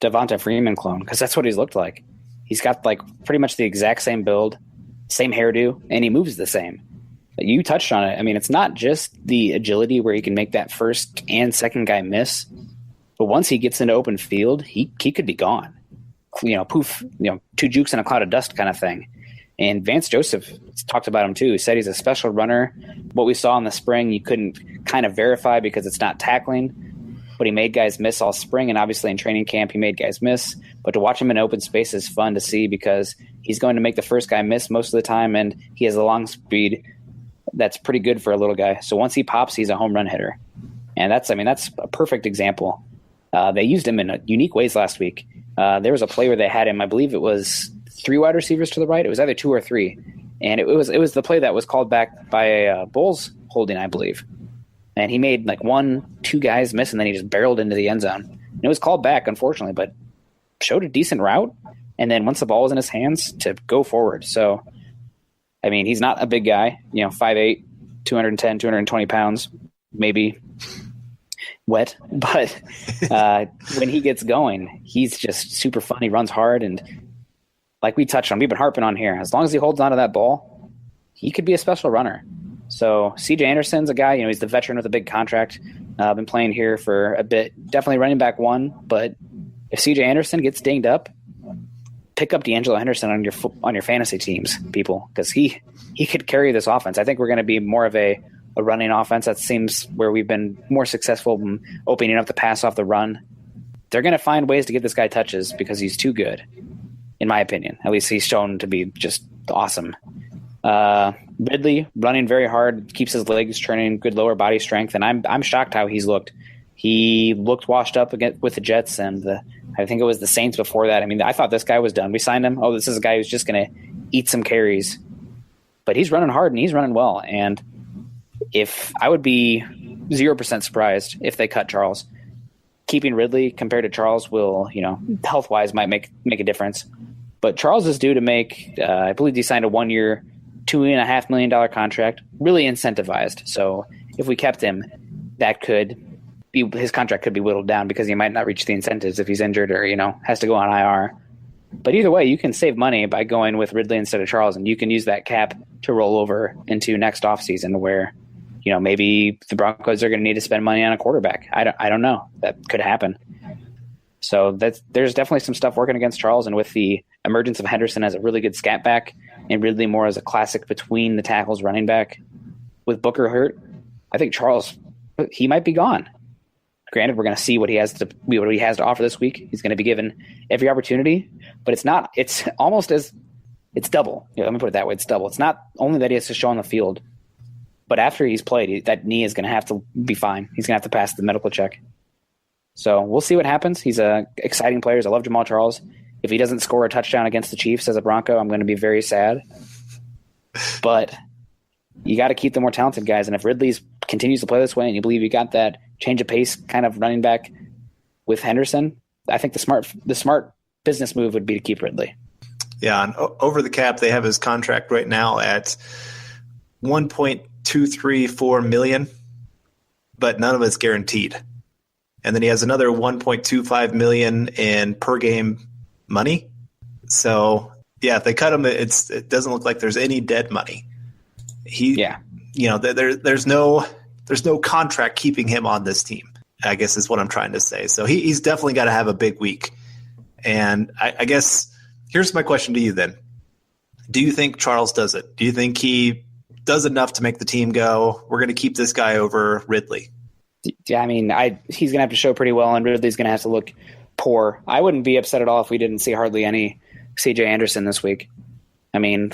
Devonta Freeman clone because that's what he's looked like. He's got pretty much the exact same build, same hairdo, and he moves the same. You touched on it. I mean, it's not just the agility where he can make that first and second guy miss, but once he gets into open field, he could be gone. Poof, 2 jukes and a cloud of dust kind of thing. And Vance Joseph talked about him too. He said he's a special runner. What we saw in the spring, you couldn't kind of verify because it's not tackling, but he made guys miss all spring. And obviously in training camp, he made guys miss. But to watch him in open space is fun to see because he's going to make the first guy miss most of the time, and he has a long speed that's pretty good for a little guy. So once he pops, he's a home run hitter. And that's a perfect example. They used him in unique ways last week. There was a play where they had him, I believe it was 3 wide receivers to the right. It was either 2 or 3. And it was the play that was called back by a Bulls holding, I believe. And he made 1-2 guys miss, and then he just barreled into the end zone. And it was called back, unfortunately, but showed a decent route. And then once the ball was in his hands, to go forward. So, I mean, he's not a big guy, 5'8", 210, 220 pounds, maybe wet. But when he gets going, he's just super fun. He runs hard. And like we touched on, we've been harping on here, as long as he holds onto that ball, he could be a special runner. So CJ Anderson's a guy, he's the veteran with a big contract. Been playing here for a bit. Definitely running back 1. But if CJ Anderson gets dinged up, pick up D'Angelo Henderson on your fantasy teams, people, because he could carry this offense. I think we're going to be more of a running offense. That seems where we've been more successful in opening up the pass off the run. They're going to find ways to get this guy touches because he's too good, in my opinion. At least he's shown to be just awesome. Ridley running very hard, keeps his legs turning, good lower body strength, and I'm shocked how he's looked. He looked washed up again with the Jets, and I think it was the Saints before that. I mean, I thought this guy was done. We signed him. Oh, this is a guy who's just going to eat some carries. But he's running hard, and he's running well. And if I would be 0% surprised if they cut Charles. Keeping Ridley compared to Charles will, health-wise might make a difference. But Charles is due to make, I believe he signed a 1-year, $2.5 million contract, really incentivized. So if we kept him, that could be, his contract could be whittled down because he might not reach the incentives if he's injured or, has to go on IR. But either way, you can save money by going with Ridley instead of Charles, and you can use that cap to roll over into next offseason where, maybe the Broncos are going to need to spend money on a quarterback. I don't know. That could happen. So there's definitely some stuff working against Charles, and with the emergence of Henderson as a really good scat back and Ridley more as a classic between the tackles running back, with Booker hurt, I think Charles, he might be gone. Granted, we're going to see what he has to offer this week. He's going to be given every opportunity, but it's double. Let me put it that way. It's double. It's not only that he has to show on the field, but after he's played, that knee is going to have to be fine. He's going to have to pass the medical check. So we'll see what happens. He's an exciting player. I love Jamal Charles. If he doesn't score a touchdown against the Chiefs as a Bronco, I'm going to be very sad. But you got to keep the more talented guys. And if Ridley continues to play this way and you believe you got that change of pace kind of running back with Henderson, I think the smart business move would be to keep Ridley. Yeah, and over the cap, they have his contract right now at $1.234 million, but none of it's guaranteed. And then he has another $1.25 million in per game money. So yeah, if they cut him, it doesn't look like there's any dead money. There's no contract keeping him on this team, I guess is what I'm trying to say. So he's definitely got to have a big week. And I guess here's my question to you then. Do you think Charles does it? Do you think he does enough to make the team go, we're going to keep this guy over Ridley? Yeah, I mean, he's going to have to show pretty well, and Ridley's going to have to look poor. I wouldn't be upset at all if we didn't see hardly any C.J. Anderson this week. I mean,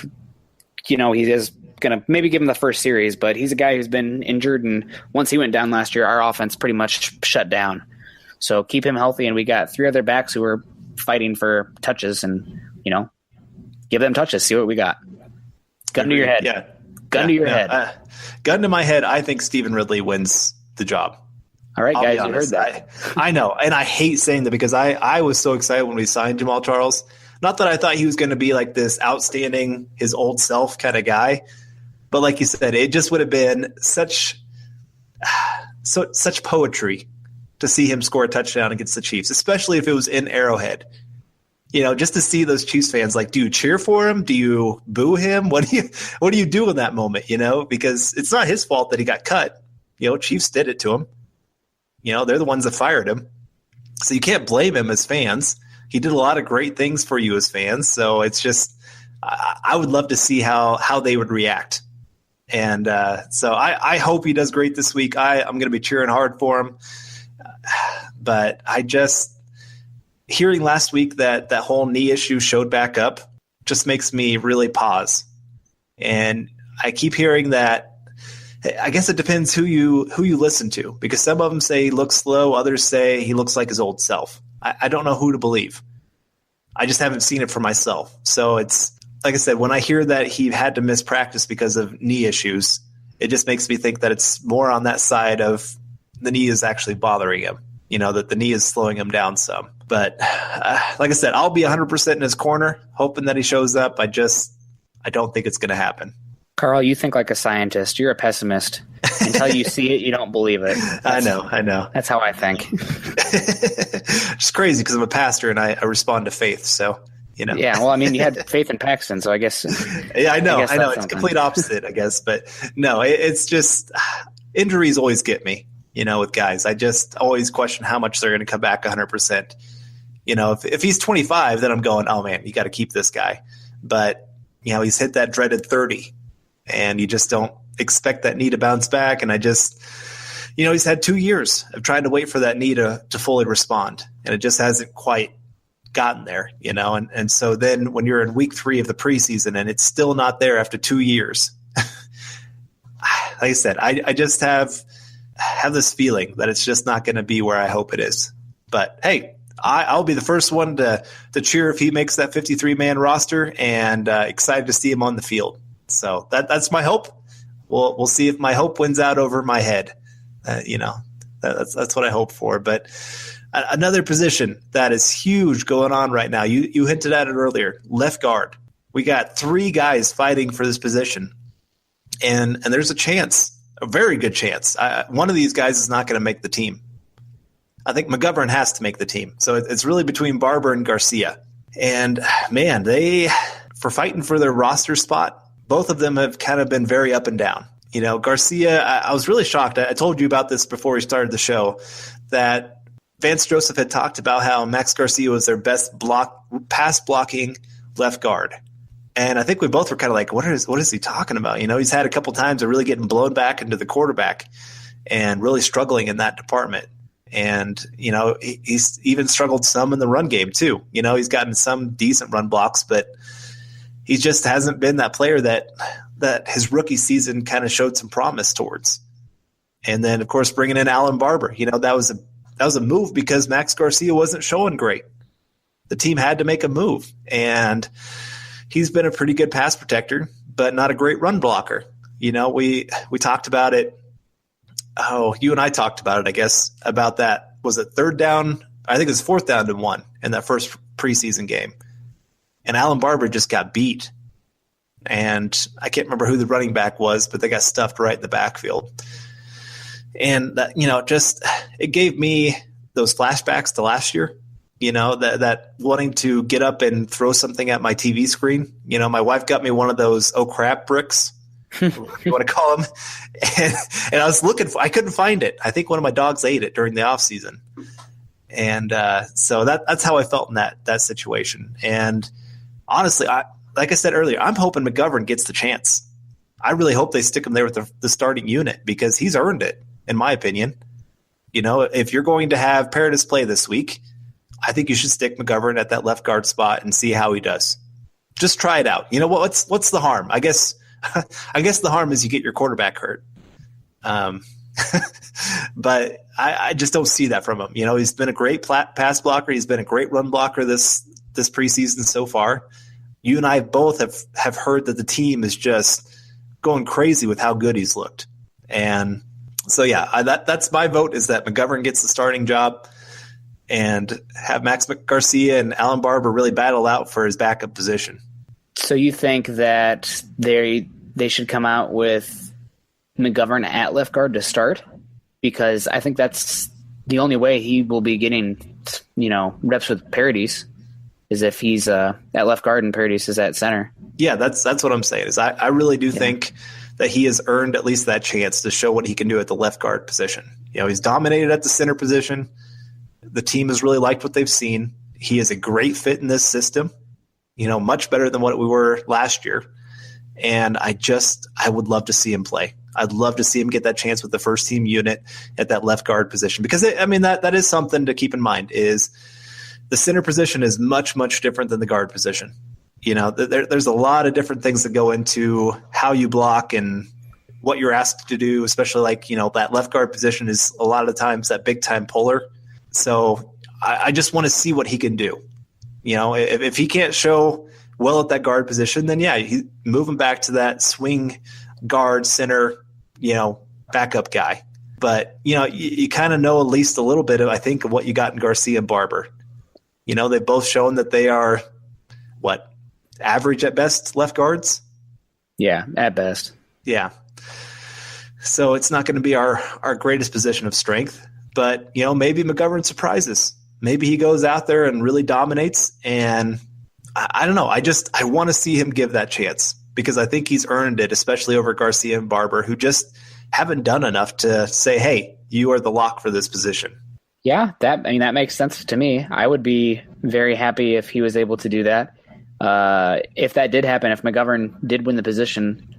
he is going to maybe give him the first series, but he's a guy who's been injured, and once he went down last year, our offense pretty much shut down. So keep him healthy, and we got 3 other backs who are fighting for touches, and, give them touches, see what we got. Gun to your head. Yeah. Gun to your head. Gun to my head, I think Stephen Ridley wins the job. All right, guys, you heard that. I know, and I hate saying that because I was so excited when we signed Jamal Charles. Not that I thought he was going to be like this outstanding, his old self kind of guy, but like you said, it just would have been such poetry to see him score a touchdown against the Chiefs, especially if it was in Arrowhead. Just to see those Chiefs fans, like, do you cheer for him? Do you boo him? What do you do in that moment? Because it's not his fault that he got cut. Chiefs did it to him. They're the ones that fired him. So you can't blame him as fans. He did a lot of great things for you as fans. So it's just, I would love to see how they would react. And so I hope he does great this week. I'm going to be cheering hard for him. But hearing last week that whole knee issue showed back up just makes me really pause. And I keep hearing that. I guess it depends who you listen to, because some of them say he looks slow, others say he looks like his old self. I don't know who to believe. I just haven't seen it for myself. So it's like I said, when I hear that he had to miss practice because of knee issues, it just makes me think that it's more on that side of the knee is actually bothering him, that the knee is slowing him down some. But like I said, I'll be 100% in his corner, hoping that he shows up. I don't think it's going to happen. Carl, you think like a scientist. You're a pessimist. Until you see it, you don't believe it. I know. That's how I think. It's crazy because I'm a pastor and I respond to faith. So, Yeah, well, I mean, you had faith in Paxton, so I guess. Yeah, I know. It's complete opposite, I guess. But no, it's just injuries always get me, with guys. I just always question how much they're going to come back 100%. If he's 25, then I'm going, oh, man, you got to keep this guy. But, he's hit that dreaded 30. And you just don't expect that knee to bounce back. And I just, he's had 2 years of trying to wait for that knee to fully respond. And it just hasn't quite gotten there, And so then when you're in week 3 of the preseason and it's still not there after 2 years, like I said, I just have this feeling that it's just not going to be where I hope it is. But, hey, I'll be the first one to cheer if he makes that 53-man roster, and excited to see him on the field. So that's my hope. We'll see if my hope wins out over my head. That's what I hope for. But another position that is huge going on right now, you hinted at it earlier, left guard. We got 3 guys fighting for this position, and there's a very good chance. One of these guys is not going to make the team. I think McGovern has to make the team. So it's really between Barber and Garcia. And, man, for fighting for their roster spot, both of them have kind of been very up and down. Garcia, I was really shocked. I told you about this before we started the show, that Vance Joseph had talked about how Max Garcia was their best pass blocking left guard. And I think we both were kind of like, what is he talking about? He's had a couple times of really getting blown back into the quarterback and really struggling in that department. And, he's even struggled some in the run game too. He's gotten some decent run blocks, but he just hasn't been that player that his rookie season kind of showed some promise towards. And then, of course, bringing in Alan Barber, that was a move because Max Garcia wasn't showing great. The team had to make a move, and he's been a pretty good pass protector, but not a great run blocker. We talked about it. Oh, you and I talked about it, I guess, about that. Was it third down? I think it was fourth down to 1 in that first preseason game. And Alan Barber just got beat. And I can't remember who the running back was, but they got stuffed right in the backfield. And that, it gave me those flashbacks to last year, that wanting to get up and throw something at my TV screen. My wife got me one of those oh crap bricks, you want to call them. And I was looking I couldn't find it. I think one of my dogs ate it during the off season. And so that's how I felt in that situation. And honestly, like I said earlier, I'm hoping McGovern gets the chance. I really hope they stick him there with the starting unit because he's earned it, in my opinion. If you're going to have Paradis play this week, I think you should stick McGovern at that left guard spot and see how he does. Just try it out. What's the harm? I guess the harm is you get your quarterback hurt. But I just don't see that from him. He's been a great pass blocker. He's been a great run blocker this preseason so far. You and I both have heard that the team is just going crazy with how good he's looked. And so, yeah, that's my vote, is that McGovern gets the starting job and have Max Garcia and Alan Barber really battle out for his backup position. So you think that they should come out with McGovern at left guard to start? Because I think that's the only way he will be getting, reps with Paradis, is if he's at left guard and Paradis is at center. Yeah, that's what I'm saying. Is I really do think that he has earned at least that chance to show what he can do at the left guard position. He's dominated at the center position. The team has really liked what they've seen. He is a great fit in this system, much better than what we were last year. And I would love to see him play. I'd love to see him get that chance with the first team unit at that left guard position, because that is something to keep in mind. Is the center position is much, much different than the guard position. There's a lot of different things that go into how you block and what you're asked to do, especially that left guard position is a lot of the times that big time puller. So I just want to see what he can do. If he can't show well at that guard position, then move him back to that swing guard center, backup guy. But, you kind of know at least a little bit of, I think, of what you got in Garcia and Barber. They've both shown that they are, average at best left guards? Yeah, at best. Yeah. So it's not going to be our greatest position of strength. But, maybe McGovern surprises. Maybe he goes out there and really dominates. And I don't know. I want to see him give that chance, because I think he's earned it, especially over Garcia and Barber, who just haven't done enough to say, hey, you are the lock for this position. Yeah, that makes sense to me. I would be very happy if he was able to do that. If that did happen, if McGovern did win the position,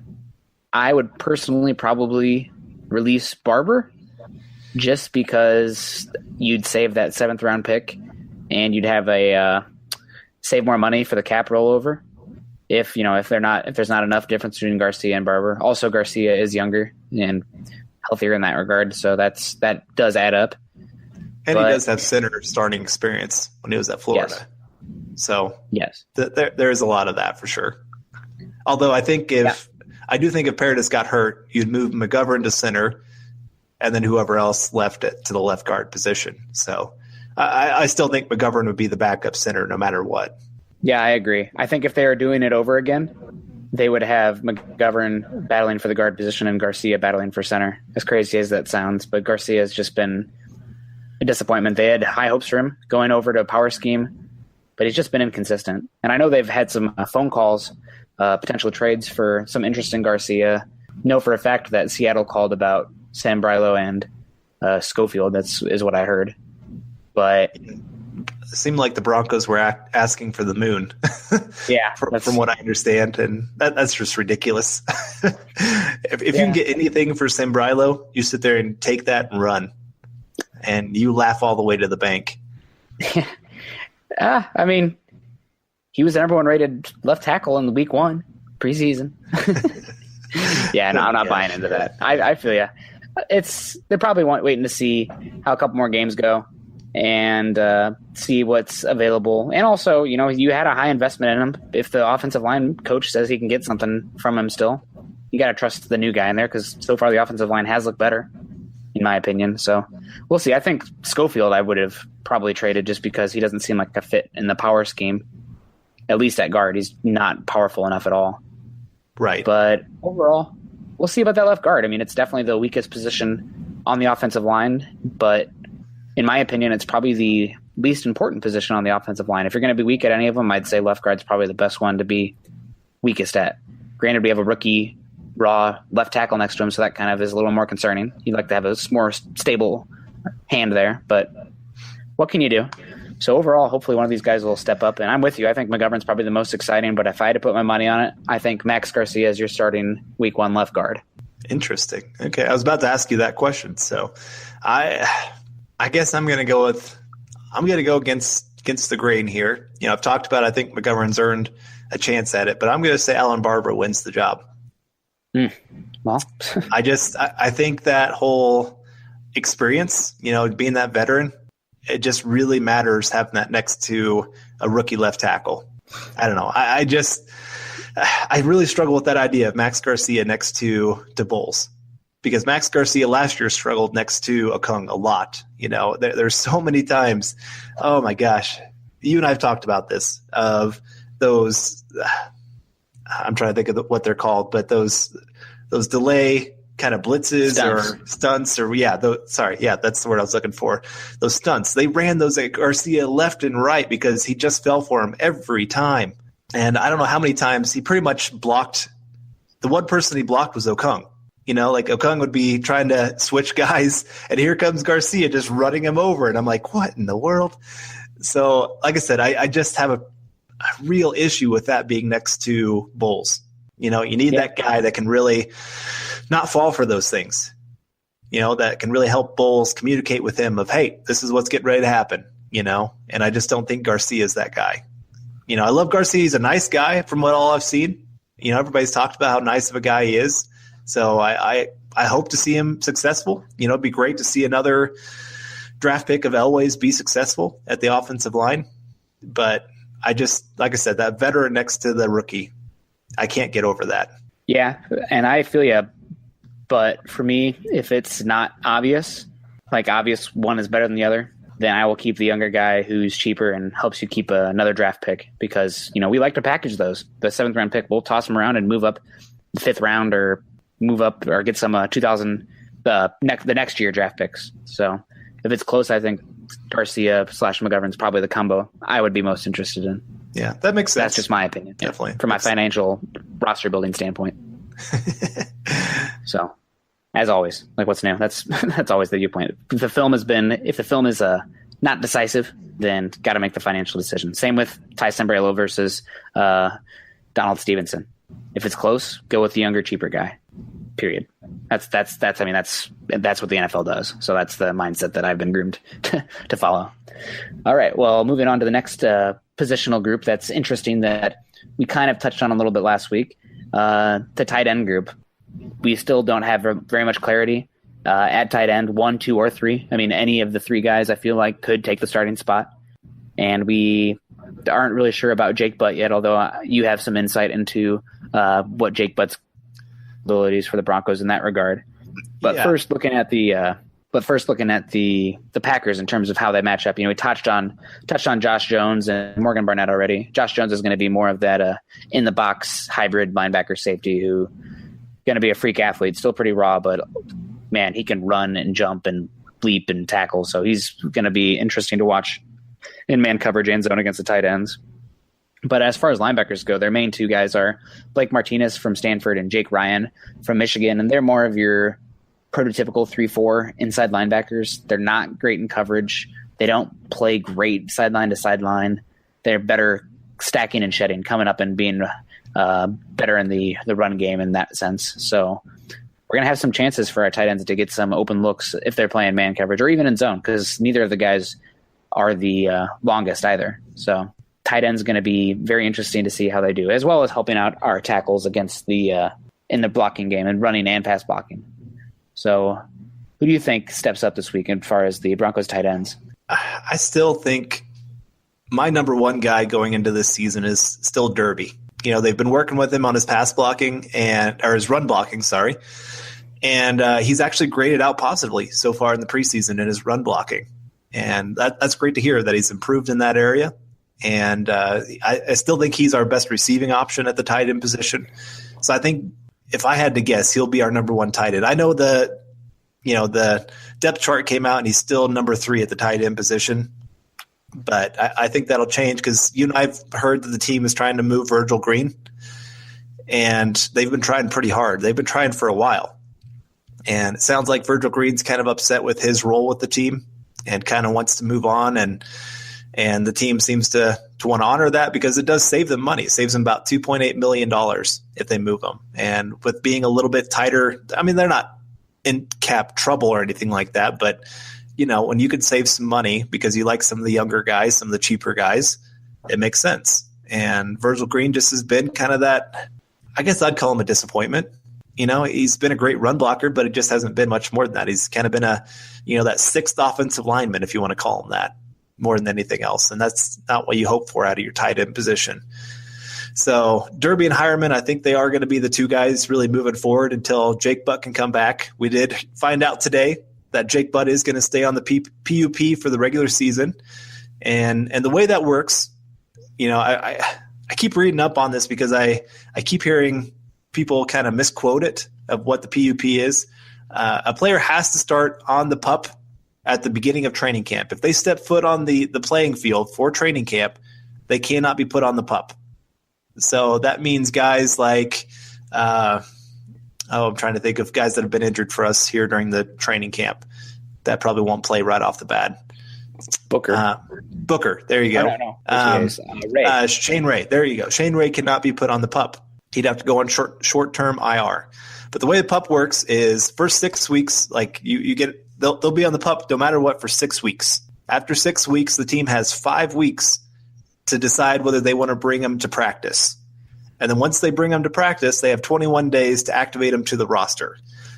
I would personally probably release Barber, just because you'd save that 7th round pick and you'd have save more money for the cap rollover. If there's not enough difference between Garcia and Barber. Also, Garcia is younger and healthier in that regard, so that does add up. And he does have center starting experience when he was at Florida. Yes. So yes, there is a lot of that for sure. Although I think if Paradis got hurt, you'd move McGovern to center, and then whoever else left it to the left guard position. So I still think McGovern would be the backup center no matter what. Yeah, I agree. I think if they were doing it over again, they would have McGovern battling for the guard position and Garcia battling for center. As crazy as that sounds, but Garcia has just been a disappointment. They had high hopes for him going over to a power scheme, but he's just been inconsistent. And I know they've had some phone calls, potential trades for some interest in Garcia. Know for a fact that Seattle called about Sam Brilo and Schofield. Is what I heard. But it seemed like the Broncos were asking for the moon. Yeah, from what I understand, and that's just ridiculous. If you can get anything for Sam Brilo, you sit there and take that and run, and you laugh all the way to the bank. I mean, he was the number 1 rated left tackle in week 1 preseason. Yeah, no, I'm not buying into that. I feel you. They're probably waiting to see how a couple more games go and see what's available. And also, you had a high investment in him. If the offensive line coach says he can get something from him still, you got to trust the new guy in there because so far the offensive line has looked better, in my opinion. So we'll see. I think Schofield I would have probably traded just because he doesn't seem like a fit in the power scheme, at least at guard. He's not powerful enough at all. Right. But overall, we'll see about that left guard. I mean, it's definitely the weakest position on the offensive line, but in my opinion, it's probably the least important position on the offensive line. If you're going to be weak at any of them, I'd say left guard's probably the best one to be weakest at. Granted, we have a rookie raw left tackle next to him, so that kind of is a little more concerning. You'd like to have a more stable hand there, but what can you do? So overall, hopefully one of these guys will step up, and I'm with you. I think McGovern's probably the most exciting, but if I had to put my money on it, I think Max Garcia is your starting week 1 left guard. Interesting. Okay, I was about to ask you that question, so I guess I'm going to go against the grain here. You know, I've talked about I think McGovern's earned a chance at it, but I'm going to say Alan Barber wins the job. Well, I think that whole experience, you know, being that veteran, it just really matters having that next to a rookie left tackle. I don't know. I really struggle with that idea of Max Garcia next to Bowles, because Max Garcia last year struggled next to Okung a lot. You know, there's so many times. Oh my gosh, you and I have talked about this of those. I'm trying to think of what they're called, but those delay kind of blitzes or stunts or that's the word I was looking for. Those stunts, they ran those at Garcia left and right because he just fell for him every time. And I don't know how many times he pretty much blocked. The one person he blocked was Okung. You know, like Okung would be trying to switch guys, and here comes Garcia just running him over. And I'm like, what in the world? So, like I said, I just have a real issue with that being next to Bowles. You know, you need that guy that can really not fall for those things. You know, that can really help Bowles communicate with him of, hey, this is what's getting ready to happen, you know? And I just don't think Garcia is that guy. You know, I love Garcia. He's a nice guy from what all I've seen. You know, everybody's talked about how nice of a guy he is. So I hope to see him successful. You know, it'd be great to see another draft pick of Elway's be successful at the offensive line. But I just, like I said, that veteran next to the rookie, I can't get over that. Yeah, and I feel you. But for me, if it's not obvious, like obvious one is better than the other, then I will keep the younger guy who's cheaper and helps you keep another draft pick because, you know, we like to package those. The 7th round pick, we'll toss them around and move up the 5th round or move up or get some the next year draft picks. So if it's close, I think Garcia / McGovern's probably the combo I would be most interested in. Yeah, that makes sense. That's just my opinion. Definitely. From my financial roster building standpoint. So, as always, like what's new? That's always the viewpoint. If the film is not decisive, then got to make the financial decision. Same with Ty Sembrello versus Donald Stevenson. If it's close, go with the younger, cheaper guy. Period. That's what the NFL does. So that's the mindset that I've been groomed to follow. All right. Well, moving on to the next positional group that's interesting that we kind of touched on a little bit last week, the tight end group. We still don't have very much clarity at tight end, 1, 2, or 3. I mean, any of the 3 guys I feel like could take the starting spot. And we aren't really sure about Jake Butt yet, although you have some insight into what Jake Butt's abilities for the Broncos in that regard. But first looking at the Packers in terms of how they match up, you know, we touched on Josh Jones and Morgan Barnett already. Josh Jones is going to be more of that in the box hybrid linebacker safety who going to be a freak athlete, still pretty raw, but man, he can run and jump and leap and tackle. So he's going to be interesting to watch in man coverage and zone against the tight ends. But as far as linebackers go, their main 2 guys are Blake Martinez from Stanford and Jake Ryan from Michigan, and they're more of your prototypical 3-4 inside linebackers. They're not great in coverage. They don't play great sideline to sideline. They're better stacking and shedding, coming up and being better in the run game in that sense. So we're going to have some chances for our tight ends to get some open looks if they're playing man coverage or even in zone, because neither of the guys are the longest either. So tight end's going to be very interesting to see how they do, as well as helping out our tackles against in the blocking game and running and pass blocking. So who do you think steps up this week as far as the Broncos tight ends? I still think my number 1 guy going into this season is still Derby. they've been working with him on his pass blocking or his run blocking, sorry. And he's actually graded out positively so far in the preseason in his run blocking. And that's great to hear that he's improved in that area. And I still think he's our best receiving option at the tight end position. So I think if I had to guess, he'll be our number one tight end. I know the depth chart came out and he's still number 3 at the tight end position. But I think that'll change because you and I've heard that the team is trying to move Virgil Green. And they've been trying pretty hard. They've been trying for a while. And it sounds like Virgil Green's kind of upset with his role with the team and kind of wants to move on. And the team seems to want to honor that because it does save them money. It saves them about $2.8 million if they move them. And with being a little bit tighter, I mean, they're not in cap trouble or anything like that. But, when you could save some money because you like some of the younger guys, some of the cheaper guys, it makes sense. And Virgil Green just has been kind of that, I guess I'd call him a disappointment. He's been a great run blocker, but it just hasn't been much more than that. He's kind of been that 6th offensive lineman, if you want to call him that, more than anything else. And that's not what you hope for out of your tight end position. So Derby and Hireman, I think they are going to be the 2 guys really moving forward until Jake Butt can come back. We did find out today that Jake Butt is going to stay on the PUP for the regular season. And the way that works, I keep reading up on this because I keep hearing people kind of misquote it of what the PUP is. A player has to start on the PUP at the beginning of training camp. If they step foot on the playing field for training camp, they cannot be put on the PUP. So that means guys like I'm trying to think of guys that have been injured for us here during the training camp that probably won't play right off the bat. Booker, there you go. Ray. Shane Ray, there you go. Shane Ray cannot be put on the PUP. He'd have to go on short-term IR. But the way the PUP works is first 6 weeks, like they'll be on the PUP no matter what for 6 weeks. After 6 weeks, the team has 5 weeks to decide whether they want to bring them to practice. And then once they bring them to practice, they have 21 days to activate them to the roster.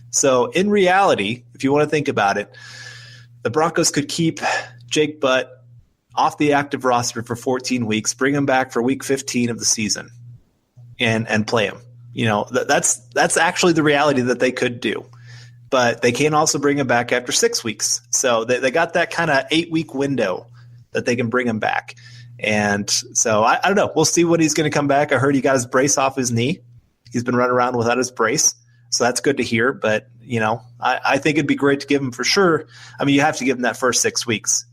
So in reality, if you want to think about it, the Broncos could keep Jake Butt off the active roster for 14 weeks, bring him back for week 15 of the season, and play him. That's actually the reality that they could do. But they can also bring him back after 6 weeks. So they got that kind of 8-week window that they can bring him back. And so I don't know. We'll see when he's going to come back. I heard he got his brace off his knee. He's been running around without his brace. So that's good to hear. But, I think it'd be great to give him for sure. I mean, you have to give him that first 6 weeks.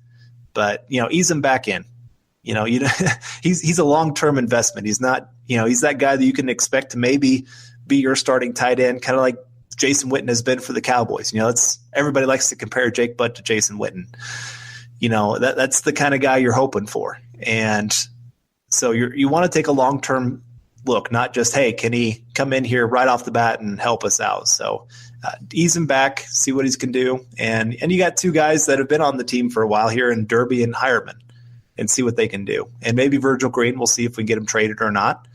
But, ease him back in. He's a long-term investment. He's not, he's that guy that you can expect to maybe be your starting tight end, kind of like Jason Witten has been for the Cowboys. Everybody likes to compare Jake Butt to Jason Witten. That's the kind of guy you're hoping for. And so you want to take a long-term look, not just, hey, can he come in here right off the bat and help us out? So ease him back, see what he can do. And you got 2 guys that have been on the team for a while here in Derby and Hireman, and see what they can do. And maybe Virgil Green, we'll see if we can get him traded or not.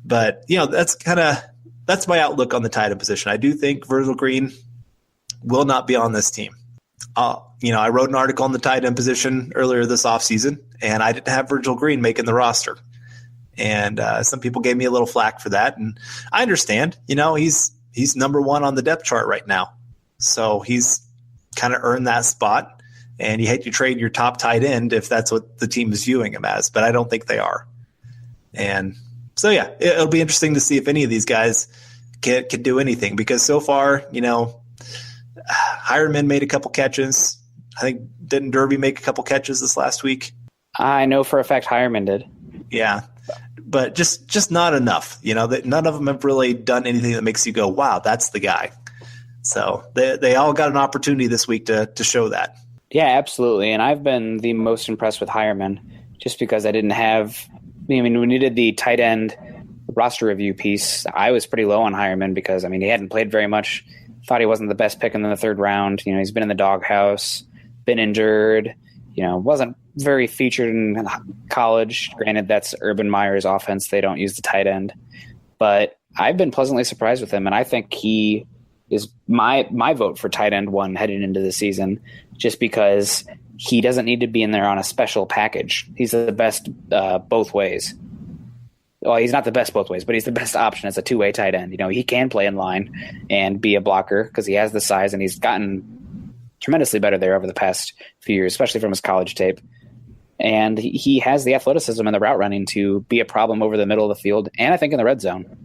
But, that's my outlook on the tight end position. I do think Virgil Green will not be on this team. I wrote an article on the tight end position earlier this offseason, and I didn't have Virgil Green making the roster. And some people gave me a little flack for that. And I understand, he's number 1 on the depth chart right now. So he's kind of earned that spot. And you hate to trade your top tight end if that's what the team is viewing him as, but I don't think they are. And so, yeah, it'll be interesting to see if any of these guys can do anything, because so far, Hireman made a couple catches. I think didn't Derby make a couple catches this last week? I know for a fact Hireman did. Yeah, but just not enough. That none of them have really done anything that makes you go, wow, that's the guy. So they all got an opportunity this week to show that. Yeah, absolutely. And I've been the most impressed with Hireman just because I didn't have – when you did the tight end roster review piece, I was pretty low on Hireman because, he hadn't played very much. Thought he wasn't the best pick in the 3rd round. He's been in the doghouse, been injured, wasn't very featured in college. Granted, that's Urban Meyer's offense. They don't use the tight end. But I've been pleasantly surprised with him, and I think he is my vote for tight end 1 heading into the season, just because he doesn't need to be in there on a special package. He's the best both ways. well, he's not the best both ways, but he's the best option as a two-way tight end. He can play in line and be a blocker because he has the size, and he's gotten tremendously better there over the past few years, especially from his college tape. And he has the athleticism and the route running to be a problem over the middle of the field, and I think in the red zone.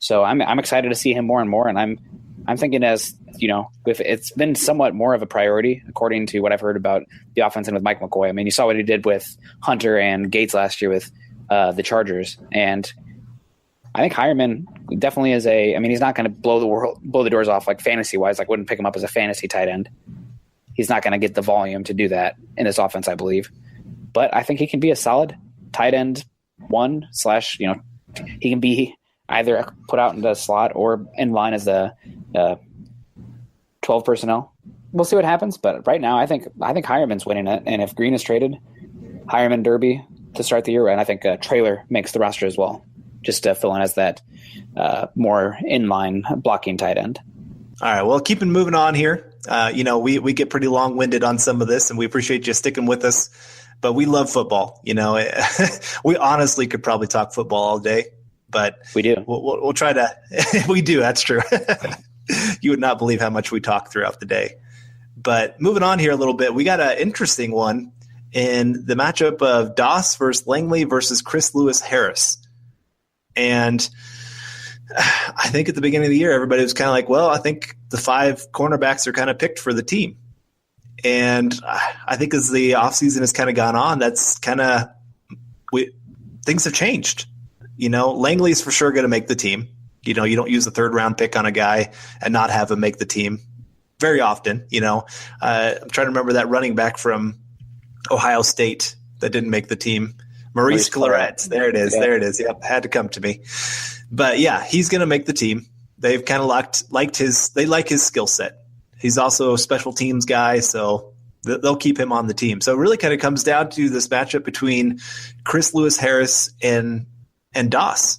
So I'm excited to see him more and more, and I'm thinking if it's been somewhat more of a priority according to what I've heard about the offense and with Mike McCoy. I mean, you saw what he did with Hunter and Gates last year with the Chargers, and I think Hireman definitely is he's not going to blow the doors off like fantasy wise. Like, wouldn't pick him up as a fantasy tight end. He's not going to get the volume to do that in this offense, I believe. But I think he can be a solid tight end one / he can be either put out in the slot or in line as the 12 personnel. We'll see what happens, but right now I think Hireman's winning it. And if Green is traded, Hireman Derby to start the year, and I think Traylor makes the roster as well, just to fill in as that more inline blocking tight end. All right, well, keeping moving on here. We get pretty long-winded on some of this, and we appreciate you sticking with us. But we love football. We honestly could probably talk football all day, but we do. We'll try to. We do. That's true. You would not believe how much we talk throughout the day. But moving on here a little bit, we got an interesting one in the matchup of Doss versus Langley versus Chris Lewis-Harris. And I think at the beginning of the year, everybody was kind of like, well, I think the 5 cornerbacks are kind of picked for the team. And I think as the offseason has kind of gone on, that's kind of things have changed. Langley's for sure going to make the team. You don't use a 3rd-round pick on a guy and not have him make the team very often. I'm trying to remember that running back from Ohio State that didn't make the team. Maurice Clarett. There it is. Yeah. There it is. Yep, had to come to me. But yeah, he's going to make the team. They've kind of like his skill set. He's also a special teams guy, so they'll keep him on the team. So it really kind of comes down to this matchup between Chris Lewis-Harris and Doss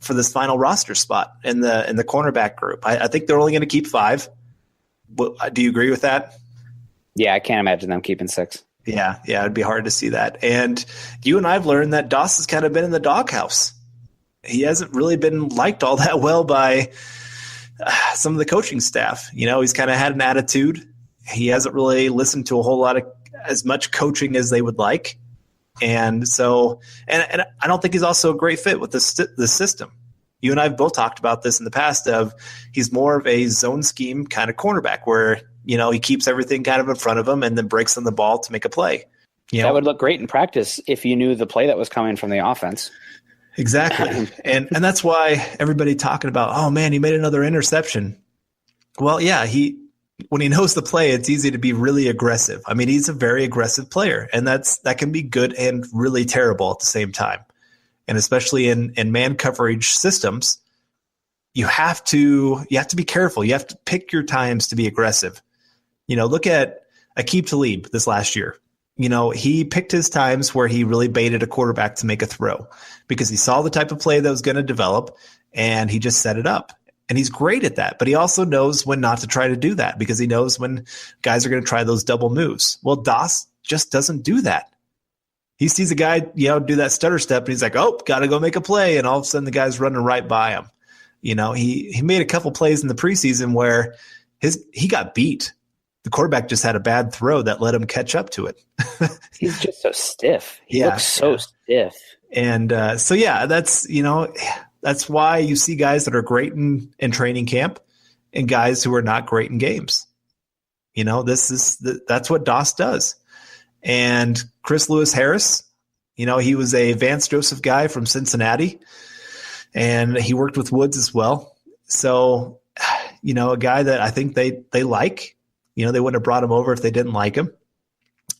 for this final roster spot in the cornerback group. I think they're only going to keep 5. Do you agree with that? Yeah, I can't imagine them keeping 6. Yeah, it'd be hard to see that. And you and I have learned that Doss has kind of been in the doghouse. He hasn't really been liked all that well by some of the coaching staff. He's kind of had an attitude. He hasn't really listened to a whole lot of as much coaching as they would like. And so, and I don't think he's also a great fit with the system. You and I have both talked about this in the past of he's more of a zone scheme kind of cornerback where, he keeps everything kind of in front of him and then breaks on the ball to make a play. That would look great in practice if you knew the play that was coming from the offense. Exactly. and that's why everybody talking about, oh man, he made another interception. Well, yeah, when he knows the play, it's easy to be really aggressive. I mean, he's a very aggressive player, and that can be good and really terrible at the same time. And especially in man coverage systems, you have to be careful. You have to pick your times to be aggressive. Look at Aqib Talib this last year. He picked his times where he really baited a quarterback to make a throw because he saw the type of play that was going to develop, and he just set it up. And he's great at that, but he also knows when not to try to do that because he knows when guys are going to try those double moves. Well, Doss just doesn't do that. He sees a guy, do that stutter step, and he's like, oh, got to go make a play. And all of a sudden the guy's running right by him. He made a couple plays in the preseason where he got beat. The quarterback just had a bad throw that let him catch up to it. He's just so stiff. He looks so stiff. And that's why you see guys that are great in training camp and guys who are not great in games. That's what Doss does. And Chris Lewis-Harris, he was a Vance Joseph guy from Cincinnati, and he worked with Woods as well. So, a guy that I think they like. They wouldn't have brought him over if they didn't like him.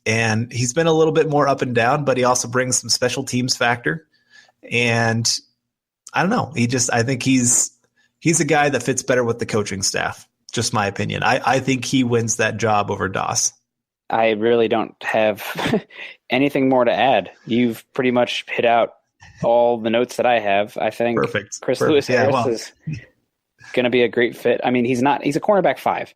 And he's been a little bit more up and down, but he also brings some special teams factor. And I don't know. I think he's a guy that fits better with the coaching staff. Just my opinion. I think he wins that job over Doss. I really don't have anything more to add. You've pretty much hit out all the notes that I have. I think Perfect. Chris Lewis-Harris is going to be a great fit. I mean, he's a cornerback 5.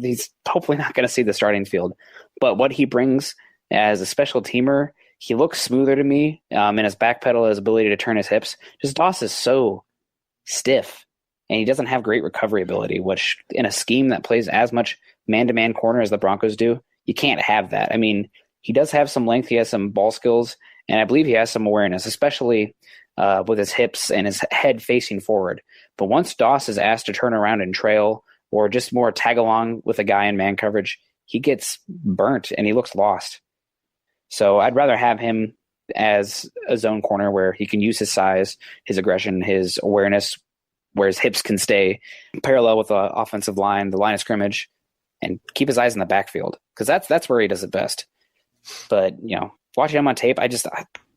He's hopefully not going to see the starting field, but what he brings as a special teamer, he looks smoother to me. And his back pedal, his ability to turn his hips. Just Doss is so stiff, and he doesn't have great recovery ability, which in a scheme that plays as much man-to-man corner as the Broncos do, you can't have that. I mean, he does have some length. He has some ball skills, and I believe he has some awareness, especially with his hips and his head facing forward. But once Doss is asked to turn around and trail or just more tag along with a guy in man coverage, he gets burnt and he looks lost. So I'd rather have him as a zone corner where he can use his size, his aggression, his awareness, where his hips can stay parallel with the offensive line, the line of scrimmage, and keep his eyes in the backfield, because that's where he does it best. But, watching him on tape,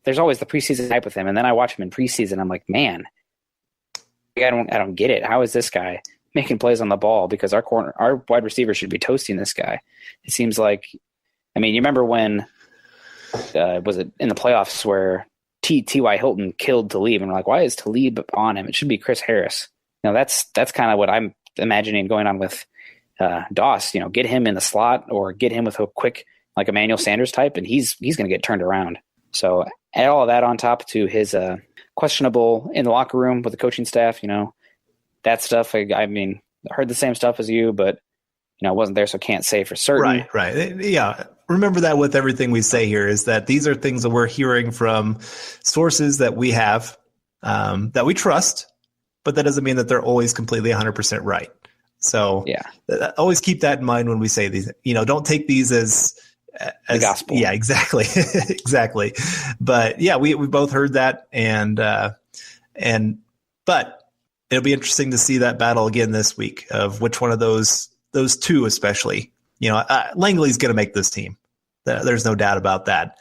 there's always the preseason hype with him, and then I watch him in preseason. I'm like, man, I don't get it. How is this guy making plays on the ball? Because our wide receiver should be toasting this guy. It seems like, you remember when was it in the playoffs where T.Y. Hilton killed Talib, and we're like, why is Talib on him? It should be Chris Harris. That's kind of what I'm imagining going on with Doss. Get him in the slot or get him with a quick, like Emmanuel Sanders type, and he's going to get turned around. So add all of that on top to his questionable in the locker room with the coaching staff, that stuff. I heard the same stuff as you, but I wasn't there, so can't say for certain. Right. Yeah. Remember that with everything we say here is that these are things that we're hearing from sources that we have that we trust, but that doesn't mean that they're always completely 100% right. So always keep that in mind when we say these. Don't take these as the gospel. Yeah, exactly. Exactly. But yeah, we both heard that, but it'll be interesting to see that battle again this week of which one of those two, especially. Langley's going to make this team. There's no doubt about that.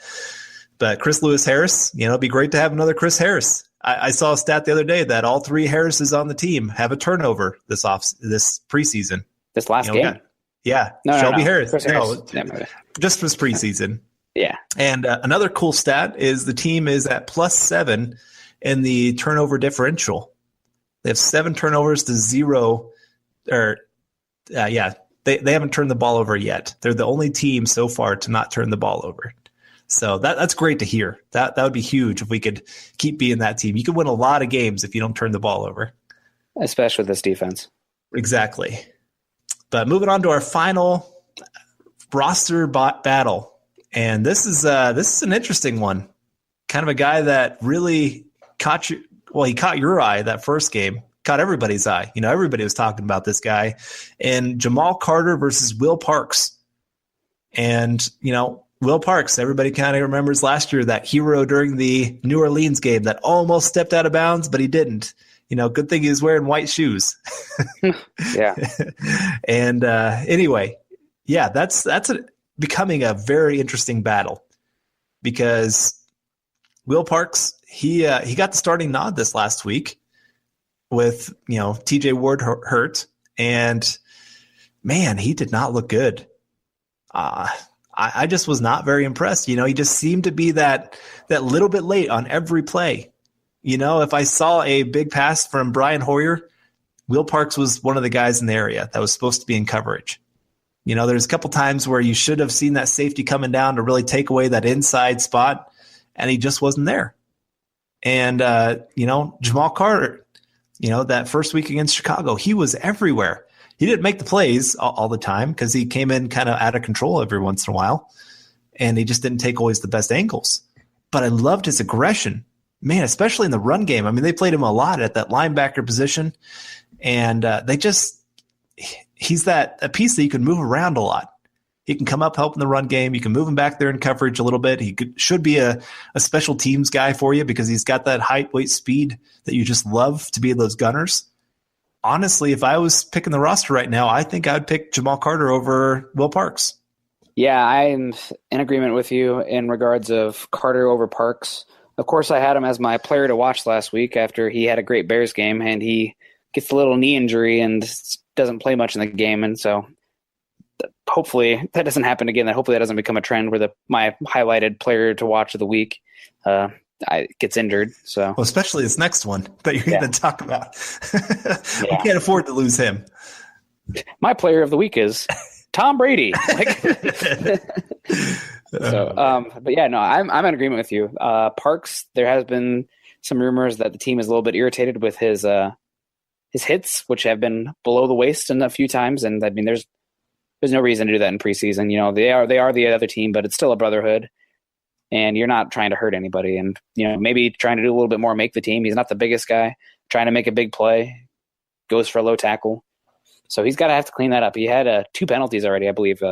But Chris Lewis Harris, it'd be great to have another Chris Harris. I saw a stat the other day that all three Harrises on the team have a turnover this preseason. This last game? Shelby Harris. Chris Harris. Just was preseason. Yeah. And another cool stat is the team is at +7 in the turnover differential. They have 7 turnovers to 0. They haven't turned the ball over yet. They're the only team so far to not turn the ball over. So that's great to hear. That would be huge if we could keep being that team. You could win a lot of games if you don't turn the ball over. Especially with this defense. Exactly. But moving on to our final roster battle. And this is an interesting one. Kind of a guy that really caught your eye that first game. Caught everybody's eye. Everybody was talking about this guy. And Jamal Carter versus Will Parks. And, Will Parks, everybody kind of remembers last year, that hero during the New Orleans game that almost stepped out of bounds, but he didn't. Good thing he was wearing white shoes. Yeah. And anyway, that's becoming a very interesting battle because Will Parks, he got the starting nod this last week with, TJ Ward hurt, and man, he did not look good. I just was not very impressed. He just seemed to be that little bit late on every play. If I saw a big pass from Brian Hoyer, Will Parks was one of the guys in the area that was supposed to be in coverage. There's a couple times where you should have seen that safety coming down to really take away that inside spot, and he just wasn't there. And, Jamal Carter, that first week against Chicago, he was everywhere. He didn't make the plays all the time because he came in kind of out of control every once in a while, and he just didn't take always the best angles. But I loved his aggression, man, especially in the run game. They played him a lot at that linebacker position, and he's a piece that you can move around a lot. He can come up, help in the run game. You can move him back there in coverage a little bit. He should be a special teams guy for you because he's got that height, weight, speed that you just love to be those gunners. Honestly, if I was picking the roster right now, I think I would pick Jamal Carter over Will Parks. Yeah, I'm in agreement with you in regards of Carter over Parks. Of course, I had him as my player to watch last week after he had a great Bears game, and he gets a little knee injury and doesn't play much in the game. And so hopefully that doesn't happen again. Hopefully that doesn't become a trend where my highlighted player to watch of the week gets injured. So, well, especially this next one that you're going to talk about. We can't afford to lose him. My player of the week is Tom Brady. But yeah, no, I'm in agreement with you. Parks, there has been some rumors that the team is a little bit irritated with his hits, which have been below the waist a few times, and I mean, there's no reason to do that in preseason. You know, they are the other team, but it's still a brotherhood, and you're not trying to hurt anybody. And you know, maybe trying to do a little bit more, make the team. He's not the biggest guy, trying to make a big play, goes for a low tackle, so he's got to have to clean that up. He had 2 penalties already, I believe,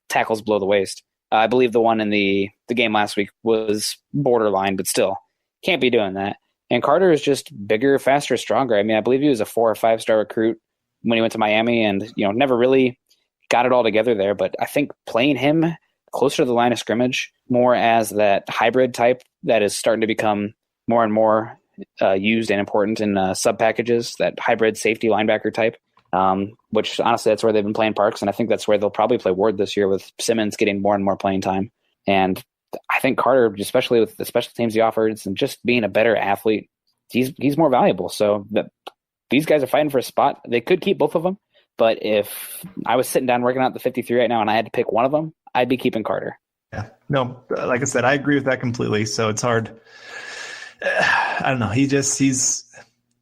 tackles below the waist. I believe the one in the game last week was borderline, but still can't be doing that. And Carter is just bigger, faster, stronger. I mean, I believe he was a 4 or 5 star recruit when he went to Miami, and you know, never really got it all together there. But I think playing him closer to the line of scrimmage, more as that hybrid type that is starting to become more and more used and important in sub packages, that hybrid safety linebacker type. Which honestly, that's where they've been playing Parks, and I think that's where they'll probably play Ward this year, with Simmons getting more and more playing time. And I think Carter, especially with the special teams he offers and just being a better athlete, he's more valuable. So these guys are fighting for a spot. They could keep both of them, but if I was sitting down working out the 53 right now and I had to pick one of them, I'd be keeping Carter. Yeah, no, like I said, I agree with that completely. So it's hard. I don't know.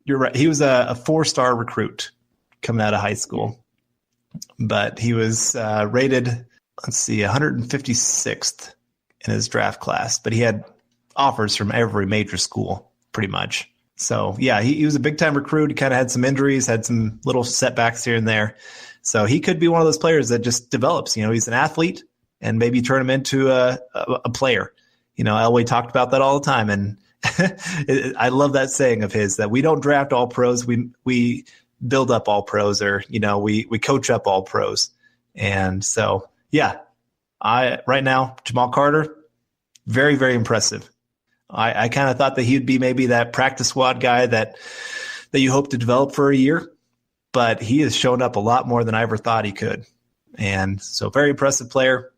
You're right. He was a 4-star recruit coming out of high school, but he was rated, 156th in his draft class, but he had offers from every major school pretty much. So yeah, he was a big time recruit. He kind of had some injuries, had some little setbacks here and there. So he could be one of those players that just develops. You know, he's an athlete, and maybe turn him into a player. You know, Elway talked about that all the time, and I love that saying of his, that we don't draft all pros. We build up all pros, or, you know, we coach up all pros. And so, yeah, right now, Jamal Carter, very, very impressive. I kind of thought that he'd be maybe that practice squad guy that you hope to develop for a year, but he has shown up a lot more than I ever thought he could. And so, very impressive player,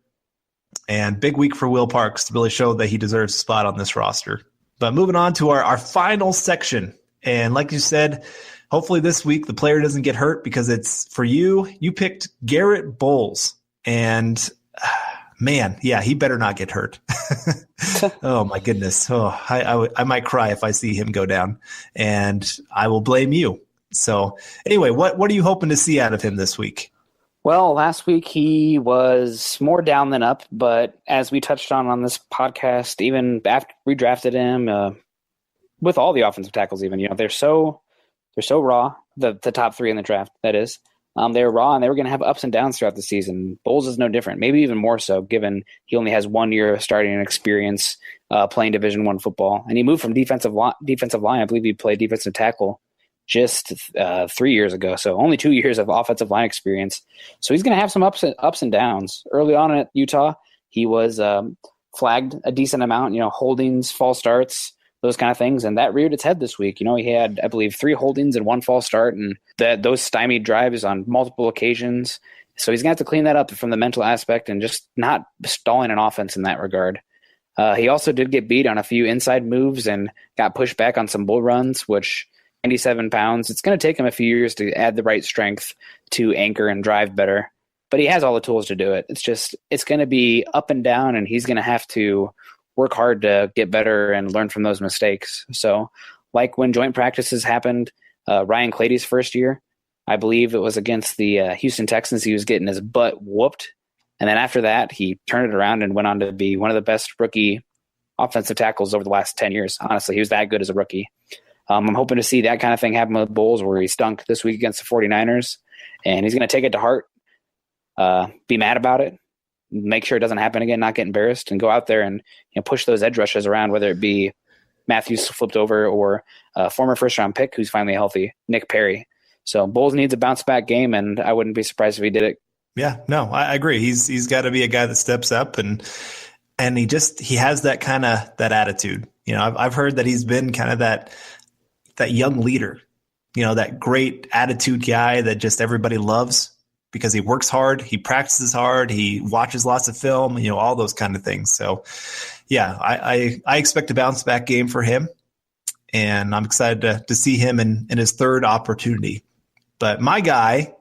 and big week for Will Parks to really show that he deserves a spot on this roster. But moving on to our final section. And like you said, hopefully this week the player doesn't get hurt, because it's for you. You picked Garrett Bowles, and man, yeah, he better not get hurt. Oh my goodness. Oh, I might cry if I see him go down, and I will blame you. So anyway, what are you hoping to see out of him this week? Well, last week he was more down than up, but as we touched on this podcast, even after we drafted him, with all the offensive tackles, even, you know, they're so raw. The top 3 in the draft, that is, they were raw, and they were going to have ups and downs throughout the season. Bowles is no different, maybe even more so, given he only has 1 year of starting experience playing Division I football, and he moved from defensive line. I believe he played defensive tackle just 3 years ago, so only 2 years of offensive line experience. So he's going to have some ups and downs. Early on at Utah, he was flagged a decent amount, you know, holdings, false starts, those kind of things, and that reared its head this week. You know, he had, I believe, 3 holdings and 1 false start, and those stymied drives on multiple occasions. So he's going to have to clean that up from the mental aspect and just not stalling an offense in that regard. He also did get beat on a few inside moves and got pushed back on some bull runs, which 97 pounds, it's going to take him a few years to add the right strength to anchor and drive better, but he has all the tools to do it. It's going to be up and down, and he's going to have to work hard to get better and learn from those mistakes. So like when joint practices happened, Ryan Clady's first year, I believe it was against the Houston Texans, he was getting his butt whooped. And then after that, he turned it around and went on to be one of the best rookie offensive tackles over the last 10 years. Honestly, he was that good as a rookie. I'm hoping to see that kind of thing happen with Bowles, where he stunk this week against the 49ers, and he's going to take it to heart, be mad about it, make sure it doesn't happen again, not get embarrassed, and go out there and, you know, push those edge rushers around, whether it be Matthews flipped over or former first-round pick who's finally healthy, Nick Perry. So Bowles needs a bounce-back game, and I wouldn't be surprised if he did it. Yeah, no, I agree. He's got to be a guy that steps up, and he has that kind of that attitude. You know, I've heard that he's been kind of that young leader, you know, that great attitude guy that just everybody loves because he works hard, he practices hard, he watches lots of film, you know, all those kind of things. So, yeah, I expect a bounce back game for him, and I'm excited to see him in his third opportunity. But my guy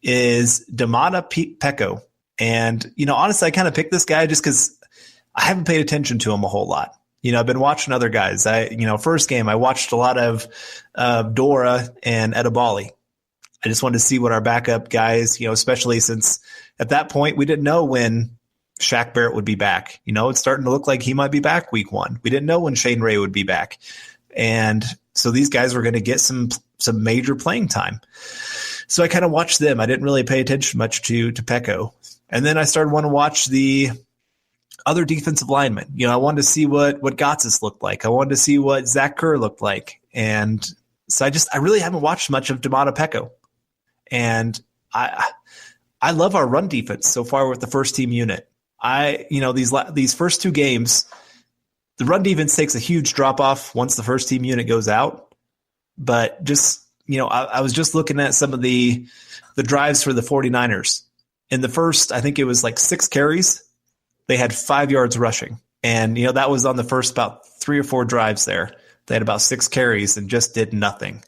is Damata Pecco. And, you know, honestly, I kind of picked this guy just because I haven't paid attention to him a whole lot. I've been watching other guys. First game, I watched a lot of Dora and Edibali. I just wanted to see what our backup guys, especially since at that point we didn't know when Shaq Barrett would be back. It's starting to look like he might be back week 1. We didn't know when Shane Ray would be back. And so these guys were going to get some major playing time. So I kind of watched them. I didn't really pay attention much to Pecco. And then I started wanting to watch the other defensive linemen. I wanted to see what Gotsis looked like. I wanted to see what Zach Kerr looked like. And so I really haven't watched much of Domata Pecco. And I love our run defense so far with the first team unit. These first 2 games, the run defense takes a huge drop off once the first team unit goes out. But just, I was just looking at some of the drives for the 49ers. In the first, I think it was like 6 carries, they had 5 yards rushing. And, that was on the first about 3 or 4 drives there. They had about 6 carries and just did nothing.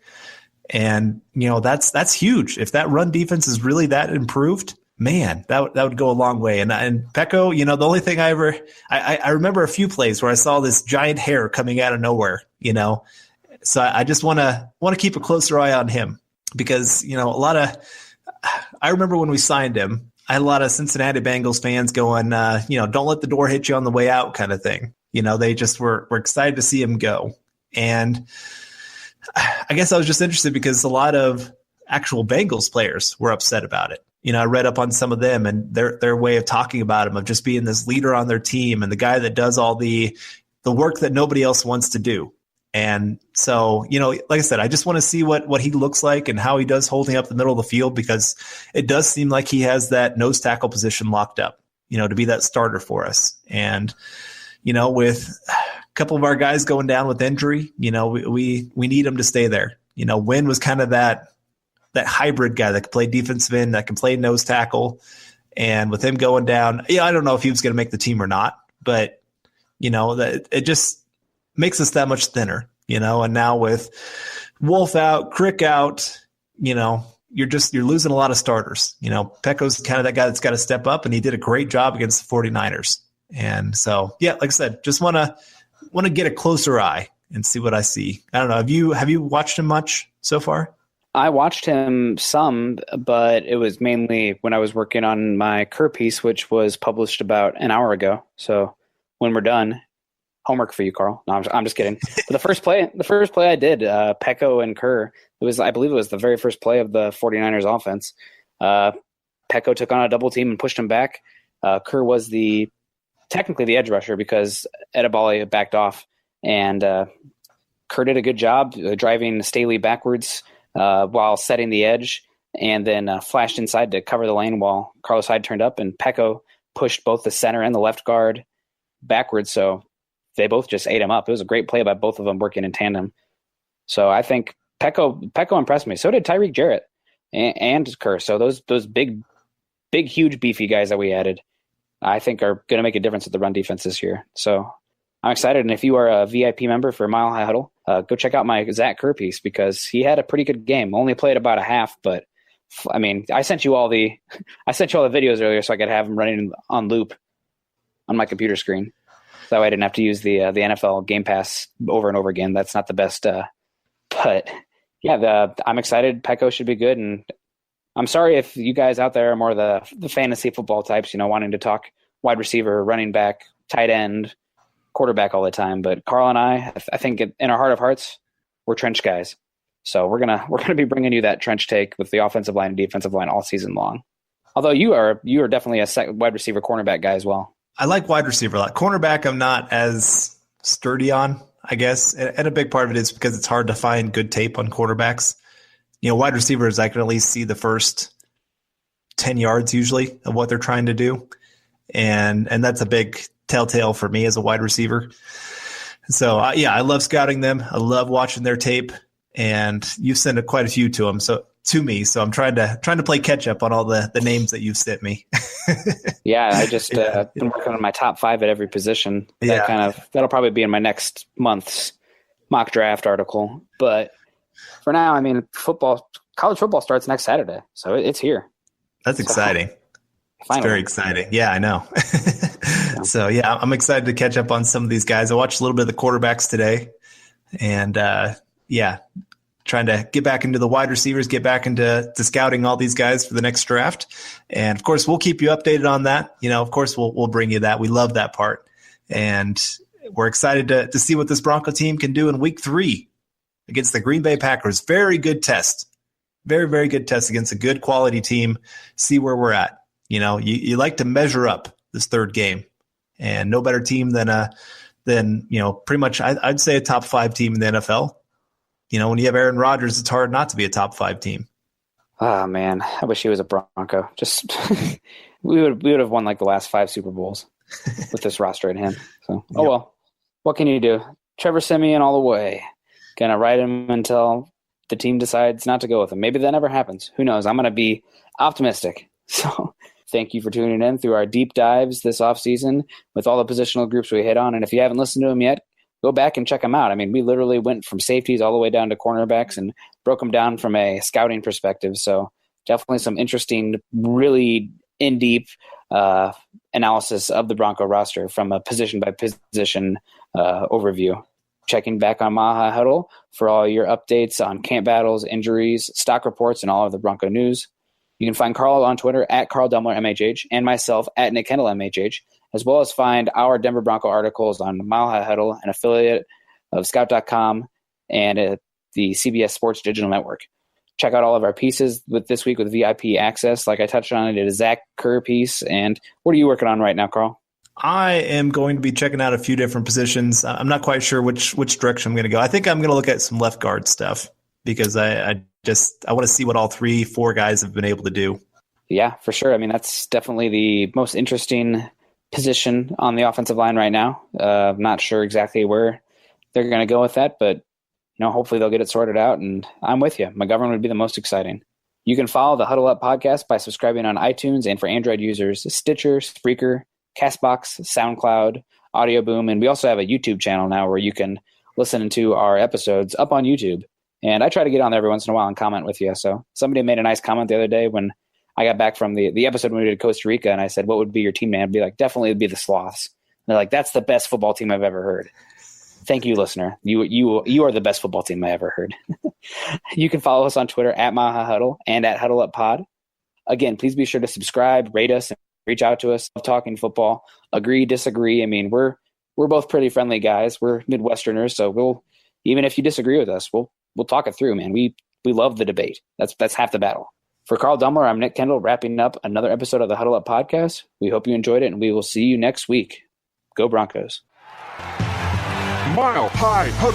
And, that's huge. If that run defense is really that improved, man, that would go a long way. And Pecco, the only thing I remember a few plays where I saw this giant hair coming out of nowhere, So I just want to keep a closer eye on him because, I remember when we signed him, I had a lot of Cincinnati Bengals fans going, don't let the door hit you on the way out kind of thing. They just were excited to see him go. And I guess I was just interested because a lot of actual Bengals players were upset about it. I read up on some of them and their way of talking about him, of just being this leader on their team and the guy that does all the work that nobody else wants to do. And so, like I said, I just want to see what he looks like and how he does holding up the middle of the field, because it does seem like he has that nose tackle position locked up, to be that starter for us. And, with a couple of our guys going down with injury, we need him to stay there. Wynn was kind of that hybrid guy that could play defensive end, that can play nose tackle. And with him going down, I don't know if he was going to make the team or not, but, that it just makes us that much thinner, and now with Wolf out, Crick out, you're losing a lot of starters. Pecco's kind of that guy that's got to step up, and he did a great job against the 49ers. And so, yeah, like I said, just want to get a closer eye and see what I see. I don't know. Have you watched him much so far? I watched him some, but it was mainly when I was working on my Kerr piece, which was published about an hour ago. So when we're done, homework for you, Carl. No, I'm just kidding. But the first play I did, Pecco and Kerr, I believe it was the very first play of the 49ers offense. Pecco took on a double team and pushed him back. Kerr was technically the edge rusher because Edibali backed off, and Kerr did a good job driving Staley backwards while setting the edge, and then flashed inside to cover the lane while Carlos Hyde turned up, and Pecco pushed both the center and the left guard backwards, so they both just ate him up. It was a great play by both of them working in tandem. So I think Pecco impressed me. So did Tyreek Jarrett and Kerr. So those big, huge, beefy guys that we added, I think are going to make a difference with the run defense this year. So I'm excited. And if you are a VIP member for Mile High Huddle, go check out my Zach Kerr piece because he had a pretty good game. Only played about a half, but I mean, I sent you all the videos earlier so I could have them running on loop on my computer screen. So that way I didn't have to use the NFL Game Pass over and over again. That's not the best. But yeah, I'm excited. Pecco should be good. And I'm sorry if you guys out there are more the fantasy football types, wanting to talk wide receiver, running back, tight end, quarterback all the time. But Carl and I think in our heart of hearts, we're trench guys. So we're gonna be bringing you that trench take with the offensive line and defensive line all season long. Although you are definitely a wide receiver, cornerback guy as well. I like wide receiver a lot. Cornerback, I'm not as sturdy on, I guess. And a big part of it is because it's hard to find good tape on quarterbacks. Wide receivers, I can at least see the first 10 yards usually of what they're trying to do. And that's a big telltale for me as a wide receiver. So, I love scouting them. I love watching their tape. And you've sent quite a few to me. So I'm trying to play catch up on all the names that you've sent me. Yeah, I just been working on my top 5 at every position. That'll probably be in my next month's mock draft article. But for now, I mean, college football starts next Saturday, so it's here. That's exciting. It's very exciting. Yeah, I know. So, yeah, I'm excited to catch up on some of these guys. I watched a little bit of the quarterbacks today. And, trying to get back into the wide receivers, get back into scouting all these guys for the next draft. And, of course, we'll keep you updated on that. Of course, we'll bring you that. We love that part. And we're excited to see what this Bronco team can do in week 3 against the Green Bay Packers. Very good test. Very, very good test against a good quality team. See where we're at. You like to measure up this third game. And no better team than pretty much I'd say a top 5 team in the NFL. When you have Aaron Rodgers, it's hard not to be a top 5 team. Oh man, I wish he was a Bronco. Just we would have won like the last 5 Super Bowls with this roster in him. So well, what can you do? Trevor Simeon all the way. Gonna ride him until the team decides not to go with him. Maybe that never happens. Who knows? I'm gonna be optimistic. So thank you for tuning in through our deep dives this offseason with all the positional groups we hit on. And if you haven't listened to them yet, go back and check them out. I mean, we literally went from safeties all the way down to cornerbacks and broke them down from a scouting perspective. So definitely some interesting, really in-deep analysis of the Bronco roster from a position-by-position overview. Checking back on Maha Huddle for all your updates on camp battles, injuries, stock reports, and all of the Bronco news. You can find Carl on Twitter at Carl Dumler MHH and myself at Nick Kendell MHH, as well as find our Denver Bronco articles on Mile High Huddle, an affiliate of Scout.com and the CBS Sports Digital Network. Check out all of our pieces this week with VIP access. Like I touched on, I did a Zach Kerr piece. And what are you working on right now, Carl? I am going to be checking out a few different positions. I'm not quite sure which direction I'm going to go. I think I'm going to look at some left guard stuff because I want to see what all 3-4 guys have been able to do. Yeah, for sure. I mean, that's definitely the most interesting position on the offensive line right now. I'm not sure exactly where they're going to go with that, but hopefully they'll get it sorted out. And I'm with you. McGovern would be the most exciting. You can follow the Huddle Up podcast by subscribing on iTunes and for Android users, Stitcher, Spreaker, CastBox, SoundCloud, Audio Boom, and we also have a YouTube channel now where you can listen to our episodes up on YouTube. And I try to get on there every once in a while and comment with you. So somebody made a nice comment the other day when I got back from the episode when we did Costa Rica, and I said, what would be your team name? I'd be like, definitely it'd be the Sloths. And they're like, that's the best football team I've ever heard. Thank you, listener. You are the best football team I ever heard. You can follow us on Twitter at Maha Huddle and at Huddle Up Pod. Again, please be sure to subscribe, rate us, and reach out to us. Talking football, agree, disagree. I mean, we're both pretty friendly guys. We're Midwesterners, so even if you disagree with us, we'll talk it through, man. We love the debate. That's half the battle. For Carl Dumler, I'm Nick Kendell, wrapping up another episode of the Huddle Up Podcast. We hope you enjoyed it, and we will see you next week. Go Broncos. Mile High Huddle.